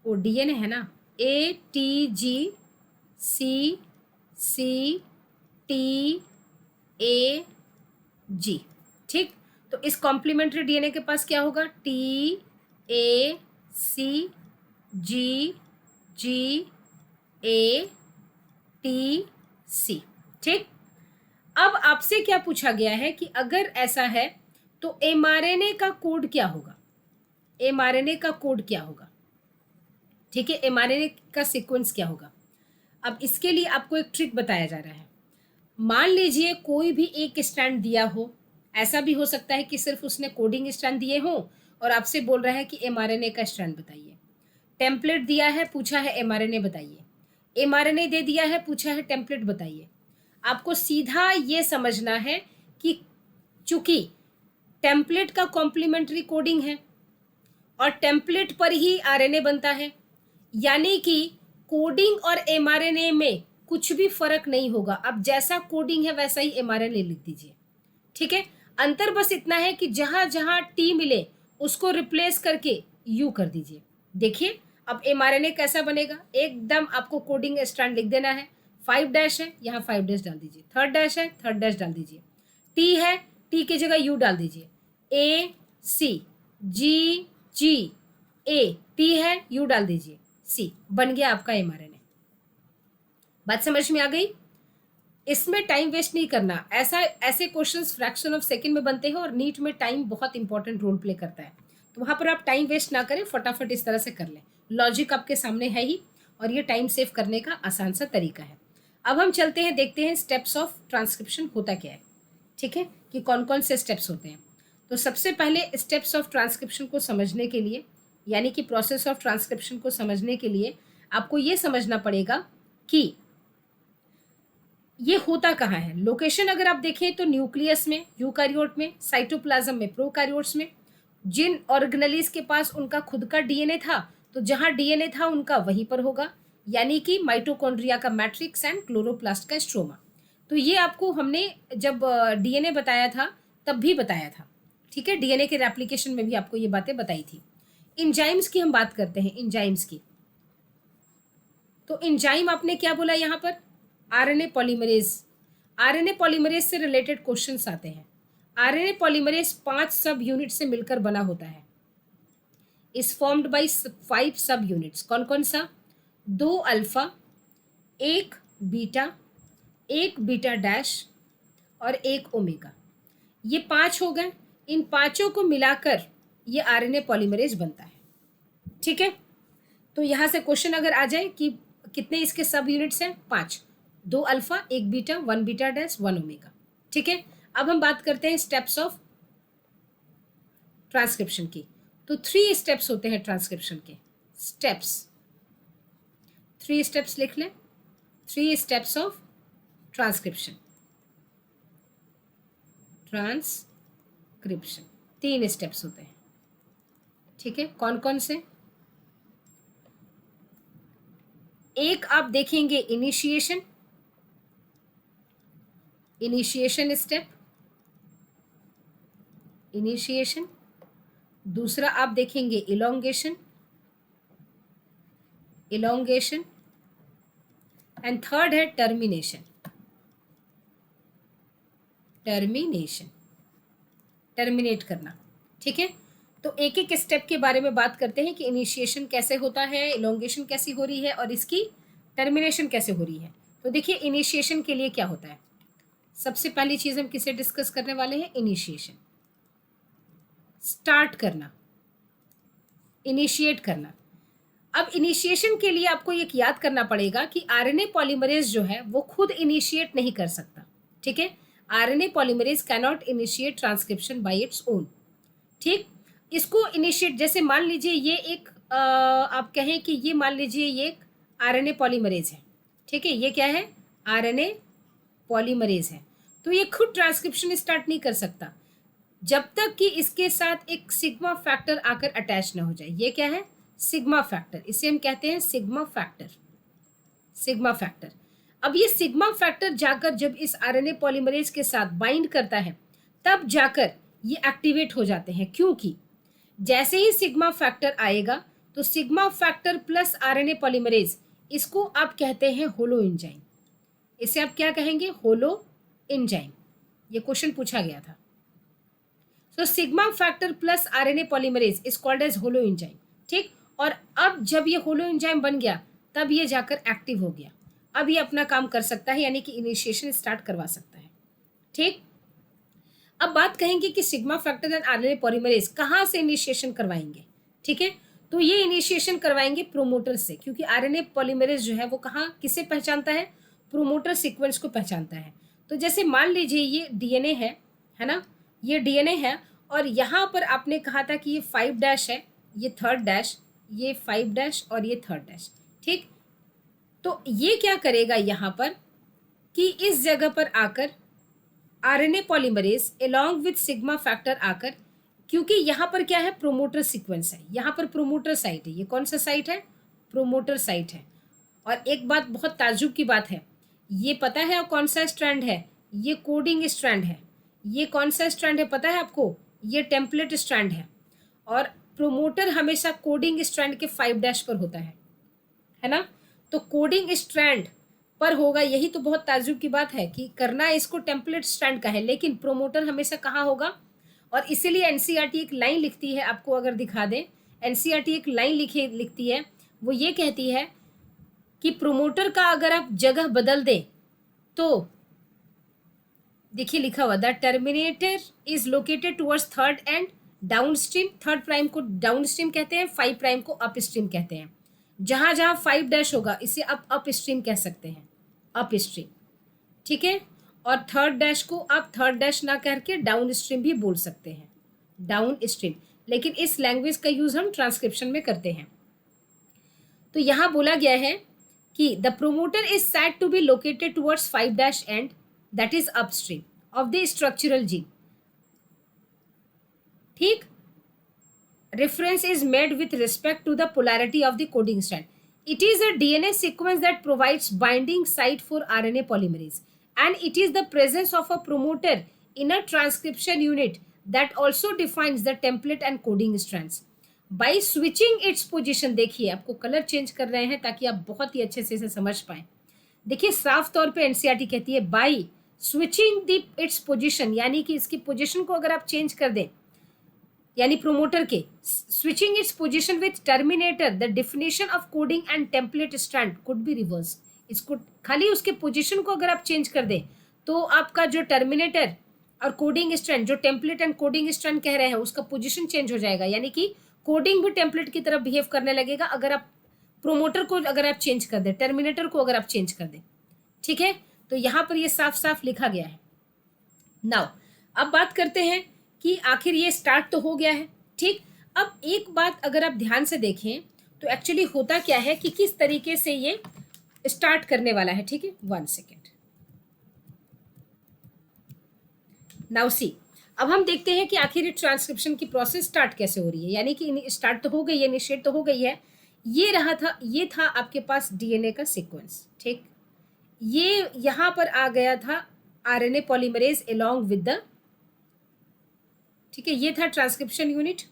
वो डीएनए है ना, ATGCCTAG। ठीक, तो इस कॉम्प्लीमेंट्री डीएनए के पास क्या होगा, T A C G G A T C. ठीक, अब आपसे क्या पूछा गया है कि अगर ऐसा है तो एमआरएनए का कोड क्या होगा, एमआरएनए का कोड क्या होगा। ठीक है, एमआरएनए का सीक्वेंस क्या होगा। अब इसके लिए आपको एक ट्रिक बताया जा रहा है। मान लीजिए कोई भी एक स्ट्रैंड दिया हो, ऐसा भी हो सकता है कि सिर्फ उसने कोडिंग स्ट्रैंड दिए हो और आपसे बोल रहा है कि एमआरएनए का स्ट्रैंड बताइए। टेम्पलेट दिया है, पूछा है एमआरएनए बताइए। एमआरएनए दे दिया है, पूछा है टेम्पलेट बताइए। आपको सीधा ये समझना है कि चूंकि टेम्पलेट का कॉम्प्लीमेंट्री कोडिंग है और टेम्पलेट पर ही आरएनए बनता है, यानी कि कोडिंग और एमआरएनए में कुछ भी फर्क नहीं होगा। अब जैसा कोडिंग है वैसा ही एमआरएनए लिख दीजिए। ठीक है, अंतर बस इतना है कि जहां जहां टी मिले उसको रिप्लेस करके यू कर दीजिए। देखिए अब एमआरएनए कैसा बनेगा, एकदम आपको कोडिंग स्ट्रैंड लिख देना है। 5 डैश है, यहाँ 5 डैश डाल दीजिए। 3rd डैश है, 3rd डैश डाल दीजिए। टी है, टी की जगह यू डाल दीजिए। ए C G G A, T है, यू डाल दीजिए, सी, बन गया आपका एमआरएनए। बात समझ में आ गई। इसमें टाइम वेस्ट नहीं करना, ऐसे क्वेश्चंस फ्रैक्शन ऑफ सेकंड में बनते हैं और नीट में टाइम बहुत इंपॉर्टेंट रोल प्ले करता है, तो वहां पर आप टाइम वेस्ट ना करें, फटाफट इस तरह से कर लें। लॉजिक आपके सामने है ही और ये टाइम सेव करने का आसान सा तरीका है। अब हम चलते हैं, देखते हैं स्टेप्स ऑफ ट्रांसक्रिप्शन होता क्या है। ठीक है, कि कौन कौन से स्टेप्स होते हैं। तो सबसे पहले स्टेप्स ऑफ ट्रांसक्रिप्शन को समझने के लिए, यानी कि प्रोसेस ऑफ ट्रांसक्रिप्शन को समझने के लिए आपको ये समझना पड़ेगा कि ये होता कहाँ है। लोकेशन अगर आप देखें तो न्यूक्लियस में, यूकारियोट में, साइटोप्लाज्म में, प्रोकारियोट्स में। जिन ऑर्गेनेलिस के पास उनका खुद का डीएनए था, तो जहां डीएनए था उनका वहीं पर होगा, यानी कि माइटोकॉन्ड्रिया का मैट्रिक्स एंड क्लोरोप्लास्ट का स्ट्रोमा। तो ये आपको हमने जब डीएनए बताया था तब भी बताया था। ठीक है, डीएनए के रेप्लिकेशन में भी आपको ये बातें बताई थी। इंजाइम्स की हम बात करते हैं, इंजाइम्स की। तो इंजाइम आपने क्या बोला यहाँ पर, आरएनए पॉलीमरेज। आरएनए पॉलीमरेज से रिलेटेड क्वेश्चंस आते हैं। आरएनए पॉलीमरेज 5 सब यूनिट से मिलकर बना होता है। इज फॉर्म्ड बाय 5 सब यूनिट्स। कौन कौन सा, 2 अल्फा, 1 बीटा, 1 बीटा डैश और 1 ओमेगा। ये 5 हो गए। इन पांचों को मिलाकर ये आरएनए पॉलीमरेज बनता है। ठीक है, तो यहां से क्वेश्चन अगर आ जाए कि कितने इसके सब यूनिट्स हैं, 5, 2 alpha, 1 beta, 1 beta dash, 1 omega. ठीक है, अब हम बात करते हैं स्टेप्स ऑफ ट्रांसक्रिप्शन की। तो 3 स्टेप्स होते हैं ट्रांसक्रिप्शन के। स्टेप्स, 3 स्टेप्स लिख लें। 3 steps of transcription. Transcription 3 steps होते हैं। ठीक है, कौन कौन से। एक आप देखेंगे इनिशिएशन, इनिशिएशन स्टेप, इनिशिएशन। दूसरा आप देखेंगे इलोंगेशन, इलोंगेशन। एंड थर्ड है टर्मिनेशन, टर्मिनेशन, टर्मिनेट करना। ठीक है, तो एक एक स्टेप के बारे में बात करते हैं कि इनिशिएशन कैसे होता है, इलोंगेशन कैसी हो रही है और इसकी टर्मिनेशन कैसे हो रही है। तो देखिए इनिशिएशन के लिए क्या होता है। सबसे पहली चीज हम किसे डिस्कस करने वाले हैं, इनिशिएशन, स्टार्ट करना, इनिशिएट करना। अब इनिशिएशन के लिए आपको ये याद करना पड़ेगा कि आरएनए पॉलीमरेज जो है वो खुद इनिशिएट नहीं कर सकता। ठीक है, RNA polymerase can not initiate transcription by its own. ठीक, इसको इनिशिएट, जैसे मान लीजिए ये एक आप कहें कि ये मान लीजिए ये एक आरएनए पॉलीमरेज है। ठीक है, ये क्या है, आरएनए पॉलीमरेज है। तो ये खुद ट्रांसक्रिप्शन स्टार्ट नहीं कर सकता जब तक कि इसके साथ एक सिग्मा फैक्टर आकर अटैच ना हो जाए। ये क्या है, सिग्मा फैक्टर, इसे हम कहते हैं सिग्मा फैक्टर, सिग्मा फैक्टर। अब ये सिग्मा फैक्टर जाकर जब इस आरएनए पॉलीमरेज के साथ बाइंड करता है तब जाकर ये एक्टिवेट हो जाते हैं, क्योंकि जैसे ही सिग्मा फैक्टर आएगा तो sigma factor plus RNA polymerase, इसको आप कहते हैं होलो एंजाइम। इसे आप क्या कहेंगे, होलो एंजाइम। ये क्वेश्चन पूछा गया था। तो sigma factor plus RNA polymerase is called as holoenzyme, ठीक। और अब जब ये होलो एंजाइम बन गया तब ये जाकर एक्टिव हो गया, अब ये अपना काम कर सकता है, यानी कि इनिशिएशन स्टार्ट करवा सकता है, ठीक। अब बात कहेंगे कि sigma factor and RNA polymerase कहाँ से इनिशिएशन करवाएंगे, ठीक है। तो ये इनिशिएशन करवाएंगे प्रोमोटर से, क्योंकि आरएनए पॉलीमरेज जो है वो कहाँ किसे पहचानता है, प्रोमोटर सीक्वेंस को पहचानता है। तो जैसे मान लीजिए ये डीएनए है ना, ये डीएनए है और यहाँ पर आपने कहा था कि ये 5' है, ये 3', ये 5' और ये 3', ठीक। तो ये क्या करेगा यहाँ पर कि इस जगह पर आकर RNA polymerase along with sigma factor आकर, क्योंकि यहाँ पर क्या है, प्रोमोटर सीक्वेंस है, यहाँ पर प्रोमोटर साइट है, ये कौन सा साइट है, प्रोमोटर साइट है। और एक बात बहुत ताज्जुब की बात है, ये पता है कौन सा स्ट्रैंड है, ये कोडिंग स्ट्रैंड है। ये कौन सा स्ट्रैंड है पता है आपको, ये टेम्पलेट स्ट्रैंड है। और प्रोमोटर हमेशा कोडिंग स्ट्रैंड के 5' पर होता है ना। तो कोडिंग स्ट्रैंड पर होगा, यही तो बहुत ताज्जुब की बात है कि करना इसको टेम्पलेट स्ट्रैंड का है, लेकिन प्रोमोटर हमेशा कहाँ होगा। और इसीलिए एनसीईआरटी एक लाइन लिखती है, आपको अगर दिखा दें, एनसीईआरटी एक लाइन लिखती है, वो ये कहती है कि प्रोमोटर का अगर आप जगह बदल दें तो देखिए लिखा हुआ, the terminator is located towards third and down stream. Third prime को डाउन स्ट्रीम कहते हैं, 5 प्राइम को अप स्ट्रीम कहते हैं। जहां जहां 5' होगा इसे आप अप स्ट्रीम कह सकते हैं, अप स्ट्रीम, ठीक है। और 3' को आप 3' ना करके डाउन स्ट्रीम भी बोल सकते हैं, डाउन स्ट्रीम। लेकिन इस लैंग्वेज का यूज हम ट्रांसक्रिप्शन में करते हैं। तो यहाँ बोला गया है कि the promoter is said to be located towards 5' end that is upstream of the structural gene, ठीक। Reference is made with respect to the polarity of the coding strand. It is a DNA sequence that provides binding site for RNA polymerase, and it is the presence of a promoter in a transcription unit that also defines the template and coding strands. By switching its position, देखिए आपको colour change कर रहे हैं ताकि आप बहुत ही अच्छे से इसे समझ पाएं। देखिए साफ तौर पे एनसीईआरटी कहती है बाय स्विचिंग इट्स पोजिशन, यानी कि इसकी पोजिशन को अगर आप चेंज कर दें, यानी प्रोमोटर के switching its position with terminator, the definition of coding and template strand could be reverse. इसको खाली उसके पोजीशन को अगर आप चेंज कर दें तो आपका जो टर्मिनेटर और कोडिंग स्ट्रैंड, जो टेम्पलेट एंड कोडिंग स्ट्रैंड कह रहे हैं, उसका पोजीशन चेंज हो जाएगा, यानी कि कोडिंग भी टेम्पलेट की तरफ बिहेव करने लगेगा अगर आप प्रोमोटर को अगर आप चेंज कर दें, टर्मिनेटर को अगर आप चेंज कर दें, ठीक है। तो यहाँ पर ये साफ साफ लिखा गया है। नाउ अब बात करते हैं कि आखिर ये स्टार्ट तो हो गया है, ठीक। अब एक बात अगर आप ध्यान से देखें तो एक्चुअली होता क्या है कि किस तरीके से ये स्टार्ट करने वाला है, ठीक है। 1 सेकेंड। नाउ सी, अब हम देखते हैं कि आखिर ये ट्रांसक्रिप्शन की प्रोसेस स्टार्ट कैसे हो रही है, यानी कि स्टार्ट तो हो गई है, इनिशिएट तो हो गई है। ये था आपके पास डीएनए का सीक्वेंस, ठीक। ये यहाँ पर आ गया था RNA polymerase along with the, ठीक है, ये था ट्रांसक्रिप्शन यूनिट।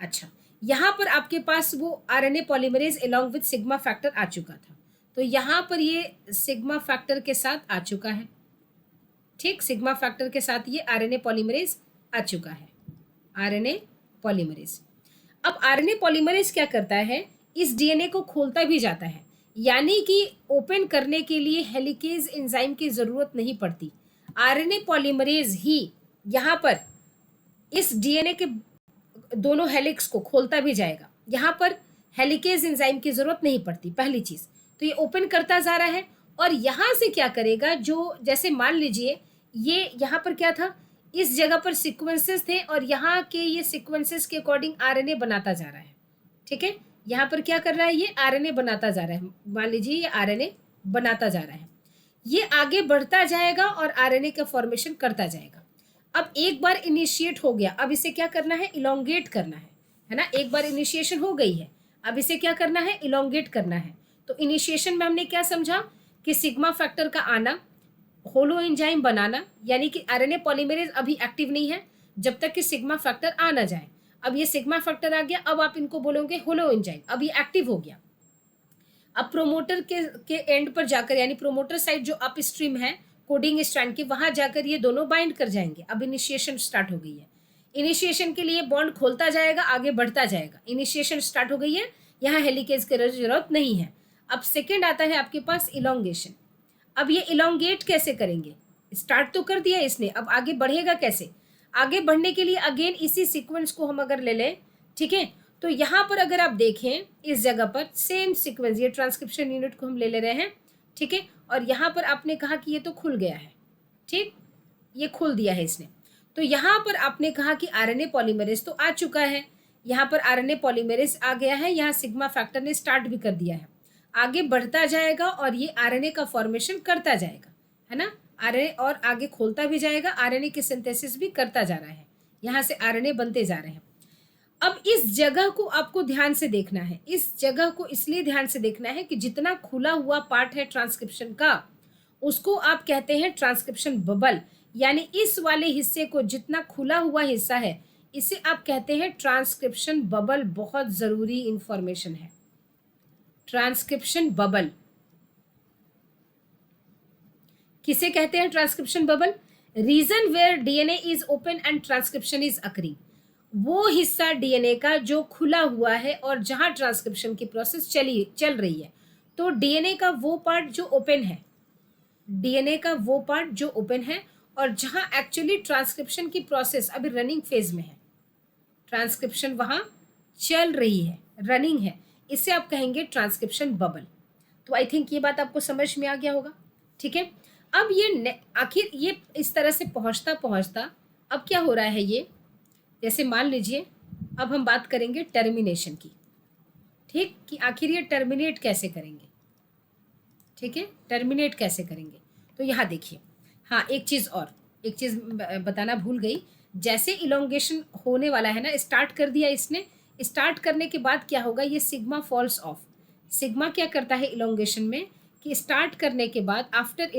अच्छा, यहाँ पर आपके पास वो RNA polymerase along with sigma factor आ चुका था, तो यहाँ पर ये सिग्मा फैक्टर के साथ आ चुका है, ठीक। सिग्मा फैक्टर के साथ ये आरएनए पॉलीमरेज आ चुका है, आरएनए पॉलीमरेज। अब आरएनए पॉलीमरेज क्या करता है, इस डीएनए को खोलता भी जाता है, यानी कि ओपन करने के लिए हेलिकेज एंजाइम की जरूरत नहीं पड़ती। आरएनए पॉलीमरेज ही यहाँ पर इस डीएनए के दोनों हेलिक्स को खोलता भी जाएगा, यहाँ पर हेलिकेज एंजाइम की जरूरत नहीं पड़ती, पहली चीज। तो ये ओपन करता जा रहा है और यहाँ से क्या करेगा, जो जैसे मान लीजिए ये यहाँ पर क्या था, इस जगह पर सीक्वेंसेस थे और यहाँ के ये सीक्वेंसेस के अकॉर्डिंग आरएनए बनाता जा रहा है, ठीक है। यहाँ पर क्या कर रहा है, ये आरएनए बनाता जा रहा है, मान लीजिए ये आरएनए बनाता जा रहा है, ये आगे बढ़ता जाएगा और आरएनए का फॉर्मेशन करता जाएगा। अब एक बार इनिशिएट हो गया, अब इसे क्या करना है, इलोंगेट करना है ना। एक बार इनिशिएशन हो गई है, अब इसे क्या करना है, इलोंगेट करना है। तो इनिशिएशन में हमने क्या समझा कि सिग्मा फैक्टर का आना, होलो एंजाइम बनाना, यानी कि आरएनए पॉलीमरेज अभी एक्टिव नहीं है जब तक कि सिग्मा फैक्टर आ ना जाए। अब ये सिग्मा फैक्टर आ गया, अब आप इनको बोलोगे होलो एंजाइम, अब ये एक्टिव हो गया। अब प्रोमोटर के एंड पर जाकर, यानी प्रोमोटर साइड जो अप स्ट्रीम है कोडिंग स्ट्रैंड की, वहां जाकर ये दोनों बाइंड कर जाएंगे। अब इनिशिएशन स्टार्ट हो गई है। इनिशिएशन के लिए बॉन्ड खोलता जाएगा, आगे बढ़ता जाएगा, इनिशिएशन स्टार्ट हो गई है, यहाँ हेलिकेज की जरूरत नहीं है। अब सेकेंड आता है आपके पास इलोंगेशन। अब ये इलोंगेट कैसे करेंगे, स्टार्ट तो कर दिया इसने, अब आगे बढ़ेगा कैसे? आगे बढ़ने के लिए अगेन इसी सीक्वेंस को हम अगर ले लें, ठीक है, तो यहाँ पर अगर आप देखें इस जगह पर सेम सीक्वेंस, ये ट्रांसक्रिप्शन यूनिट को हम ले रहे हैं, ठीक है, और यहाँ पर आपने कहा कि ये तो खुल गया है, ठीक, ये खोल दिया है इसने। तो यहाँ पर आपने कहा कि आरएनए पॉलीमरेज तो आ चुका है, यहाँ पर आरएनए पॉलीमरेज आ गया है, यहाँ सिग्मा फैक्टर ने स्टार्ट भी कर दिया है, आगे बढ़ता जाएगा और ये आरएनए का फॉर्मेशन करता जाएगा, है ना, आरएनए और आगे खोलता भी जाएगा, आरएनए की सिंथेसिस भी करता जा रहा है, यहाँ से आरएनए बनते जा रहे हैं। अब इस जगह को आपको ध्यान से देखना है, इस जगह को इसलिए ध्यान से देखना है कि जितना खुला हुआ पार्ट है ट्रांसक्रिप्शन का, उसको आप कहते हैं ट्रांसक्रिप्शन बबल, यानी इस वाले हिस्से को, जितना खुला हुआ हिस्सा है, इसे आप कहते हैं ट्रांसक्रिप्शन बबल। बहुत जरूरी इंफॉर्मेशन है, ट्रांसक्रिप्शन बबल किसे कहते हैं? Transcription bubble, region where DNA is open and transcription is occurring, वो हिस्सा डीएनए का जो खुला हुआ है और जहां ट्रांसक्रिप्शन की प्रोसेस चल रही है। तो डीएनए का वो पार्ट जो ओपन है, डीएनए का वो पार्ट जो ओपन है और जहां एक्चुअली ट्रांसक्रिप्शन की प्रोसेस अभी रनिंग फेज में है, ट्रांसक्रिप्शन वहां चल रही है, रनिंग है, इसे आप कहेंगे ट्रांसक्रिप्शन बबल। तो आई थिंक ये बात आपको समझ में आ गया होगा, ठीक है। अब ये आखिर ये इस तरह से पहुंचता पहुंचता अब क्या हो रहा है, ये जैसे मान लीजिए अब हम बात करेंगे टर्मिनेशन की, ठीक, कि आखिर ये टर्मिनेट कैसे करेंगे, ठीक है, टर्मिनेट कैसे करेंगे। तो यहाँ देखिए, हाँ एक चीज़ बताना भूल गई, जैसे इलोंगेशन होने वाला है ना, स्टार्ट कर दिया इसने, स्टार्ट करने के बाद क्या होगा, ये सिग्मा फॉल्स ऑफ। सिग्मा क्या करता है इलोंगेशन में कि स्टार्ट करने के बाद after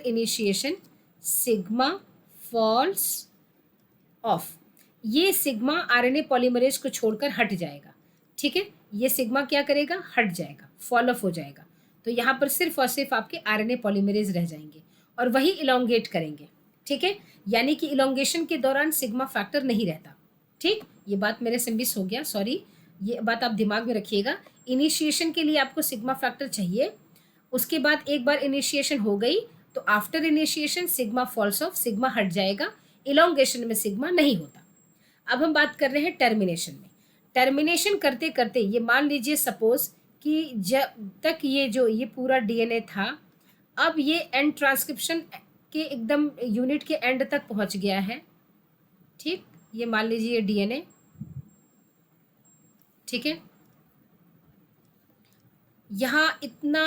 initiation sigma falls off, ये सिग्मा आरएनए पॉलीमरेज को छोड़कर हट जाएगा, ठीक है, ये सिग्मा क्या करेगा, हट जाएगा, फॉल ऑफ हो जाएगा। तो यहाँ पर सिर्फ और सिर्फ आपके आरएनए पॉलीमरेज रह जाएंगे और वही इलोंगेट करेंगे, ठीक है, यानी कि इलोंगेशन के दौरान सिग्मा फैक्टर नहीं रहता, ठीक, ये बात मेरे से मिस हो गया, सॉरी, ये बात आप दिमाग में रखिएगा। इनिशिएशन के लिए आपको सिग्मा फैक्टर चाहिए, उसके बाद एक बार इनिशिएशन हो गई तो after initiation sigma falls off, sigma हट जाएगा, इलोंगेशन में सिग्मा नहीं होता। अब हम बात कर रहे हैं टर्मिनेशन में। टर्मिनेशन करते करते ये मान लीजिए सपोज कि जब तक ये पूरा डीएनए था, अब ये एंड ट्रांसक्रिप्शन के एकदम यूनिट के एंड तक पहुंच गया है, ठीक, ये मान लीजिए ये डीएनए, ठीक है, यहाँ इतना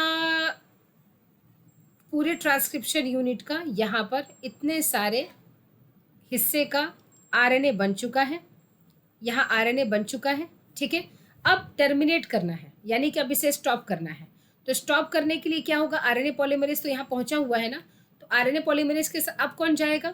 पूरे ट्रांसक्रिप्शन यूनिट का यहाँ पर इतने सारे हिस्से का आरएनए बन चुका है, यहाँ आरएनए बन चुका है, ठीक है। अब टर्मिनेट करना है, यानी कि अब इसे स्टॉप करना है। तो स्टॉप करने के लिए क्या होगा, आरएनए पॉलीमरेज तो यहाँ पहुंचा हुआ है ना, तो आरएनए पॉलीमरेज के साथ अब कौन जाएगा,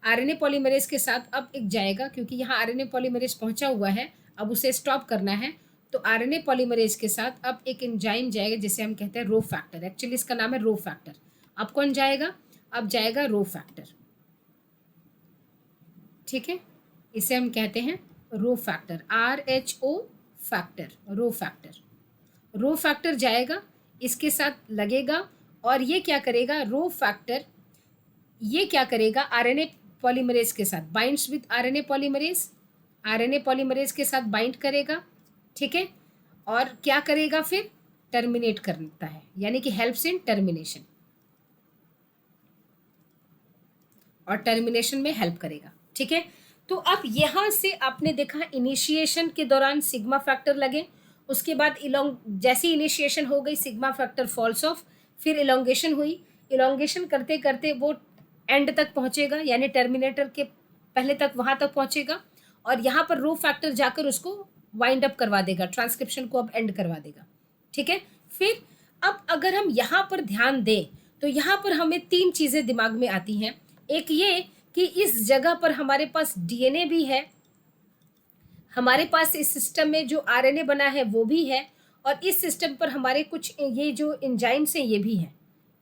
आरएनए पॉलीमरेज के साथ अब एक जाएगा, क्योंकि यहाँ आरएनए पॉलीमरेज पहुंचा हुआ है, अब उसे स्टॉप करना है। तो आरएनए पॉलीमरेज के साथ अब एक एंजाइम जाएगा जिसे हम कहते हैं रो फैक्टर, एक्चुअली इसका नाम है रो फैक्टर। अब कौन जाएगा, अब जाएगा रो फैक्टर, ठीक है, इसे हम कहते हैं rho factor, RHO factor, rho factor. Rho factor जाएगा, इसके साथ लगेगा और ये क्या करेगा, रो फैक्टर ये क्या करेगा, आरएनए पॉलीमरेज के साथ बाइंड्स विद आरएनए पॉलीमरेज के साथ बाइंड करेगा, ठीक है, और क्या करेगा फिर, टर्मिनेट करता है, यानी कि हेल्प्स इन टर्मिनेशन, और टर्मिनेशन में हेल्प करेगा, ठीक है। तो अब यहाँ से आपने देखा इनिशिएशन के दौरान सिग्मा फैक्टर लगे, उसके बाद जैसी इनिशिएशन हो गई सिग्मा फैक्टर फॉल्स ऑफ, फिर इलोंगेशन हुई, इलोंगेशन करते करते वो एंड तक पहुँचेगा, यानी टर्मिनेटर के पहले तक वहाँ तक पहुँचेगा, और यहाँ पर रो फैक्टर जाकर उसको वाइंड अप करवा देगा, ट्रांसक्रिप्शन को अब एंड करवा देगा, ठीक है। फिर अब अगर हम यहाँ पर ध्यान दें तो यहाँ पर हमें 3 चीज़ें दिमाग में आती हैं। एक ये कि इस जगह पर हमारे पास डीएनए भी है, हमारे पास इस सिस्टम में जो आरएनए बना है वो भी है, और इस सिस्टम पर हमारे कुछ ये जो एंजाइम्स हैं ये भी हैं,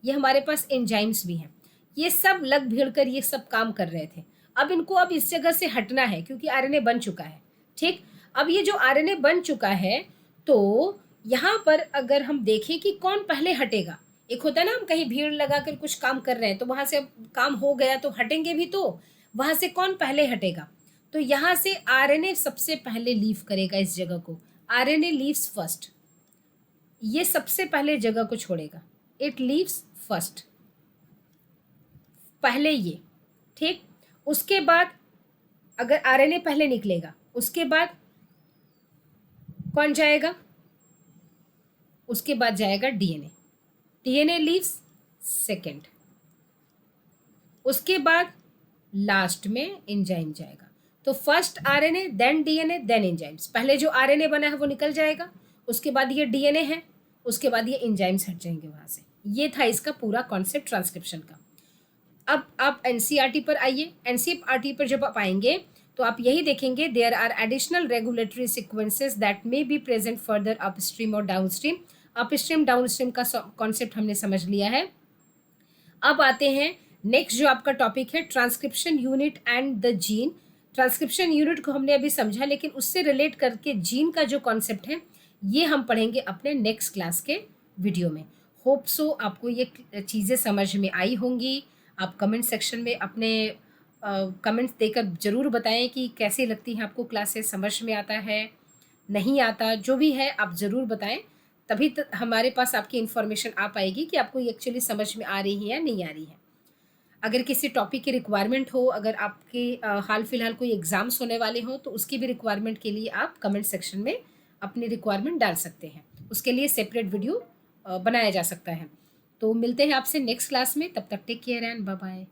ये हमारे पास एंजाइम्स भी हैं। ये सब लग भिड़ कर ये सब काम कर रहे थे। अब इस जगह से हटना है क्योंकि आरएनए बन चुका है। ठीक, अब ये जो आरएनए बन चुका है, तो यहाँ पर अगर हम देखें कि कौन पहले हटेगा, एक होता है ना, हम कहीं भीड़ लगा कर कुछ काम कर रहे हैं तो वहां से काम हो गया तो हटेंगे भी, तो वहां से कौन पहले हटेगा, तो यहाँ से आरएनए सबसे पहले लीव करेगा इस जगह को। आरएनए लीव्स फर्स्ट, ये सबसे पहले जगह को छोड़ेगा, इट लीव्स फर्स्ट, पहले ये। ठीक, उसके बाद अगर आरएनए पहले निकलेगा, उसके बाद कौन जाएगा, उसके बाद जाएगा डीएनए, डीएनए लीव्स सेकेंड, उसके बाद लास्ट में एंजाइम जाएगा। तो first RNA, then DNA, then enzymes. पहले जो आरएनए बना है वो निकल जाएगा, उसके बाद ये डीएनए है, उसके बाद ये एंजाइम्स हट जाएंगे वहां से। ये था इसका पूरा कॉन्सेप्ट ट्रांसक्रिप्शन का। अब आप एनसीईआरटी पर आइए। एनसीईआरटी पर जब आप आएंगे तो आप यही देखेंगे, there are additional regulatory sequences that may be present further upstream और डाउनस्ट्रीम। अपस्ट्रीम डाउनस्ट्रीम का कॉन्सेप्ट हमने समझ लिया है। अब आते हैं नेक्स्ट जो आपका टॉपिक है, transcription unit and the gene. Transcription unit को हमने अभी समझा, लेकिन उससे रिलेट करके जीन का जो कॉन्सेप्ट है ये हम पढ़ेंगे अपने नेक्स्ट क्लास के वीडियो में। होप सो आपको ये चीज़ें समझ में आई होंगी। आप कमेंट सेक्शन में अपने कमेंट्स देकर ज़रूर बताएं कि कैसी लगती हैं आपको क्लासेस, समझ में आता है नहीं आता, जो भी है आप ज़रूर बताएं, तभी हमारे पास आपकी इन्फॉर्मेशन आ पाएगी कि आपको ये एक्चुअली समझ में आ रही है या नहीं आ रही है। अगर किसी टॉपिक की रिक्वायरमेंट हो, अगर आपके हाल फिलहाल कोई एग्ज़ाम्स होने वाले हों तो उसकी भी रिक्वायरमेंट के लिए आप कमेंट सेक्शन में अपनी रिक्वायरमेंट डाल सकते हैं, उसके लिए सेपरेट वीडियो बनाया जा सकता है। तो मिलते हैं आपसे नेक्स्ट क्लास में, तब तक take care and bye bye.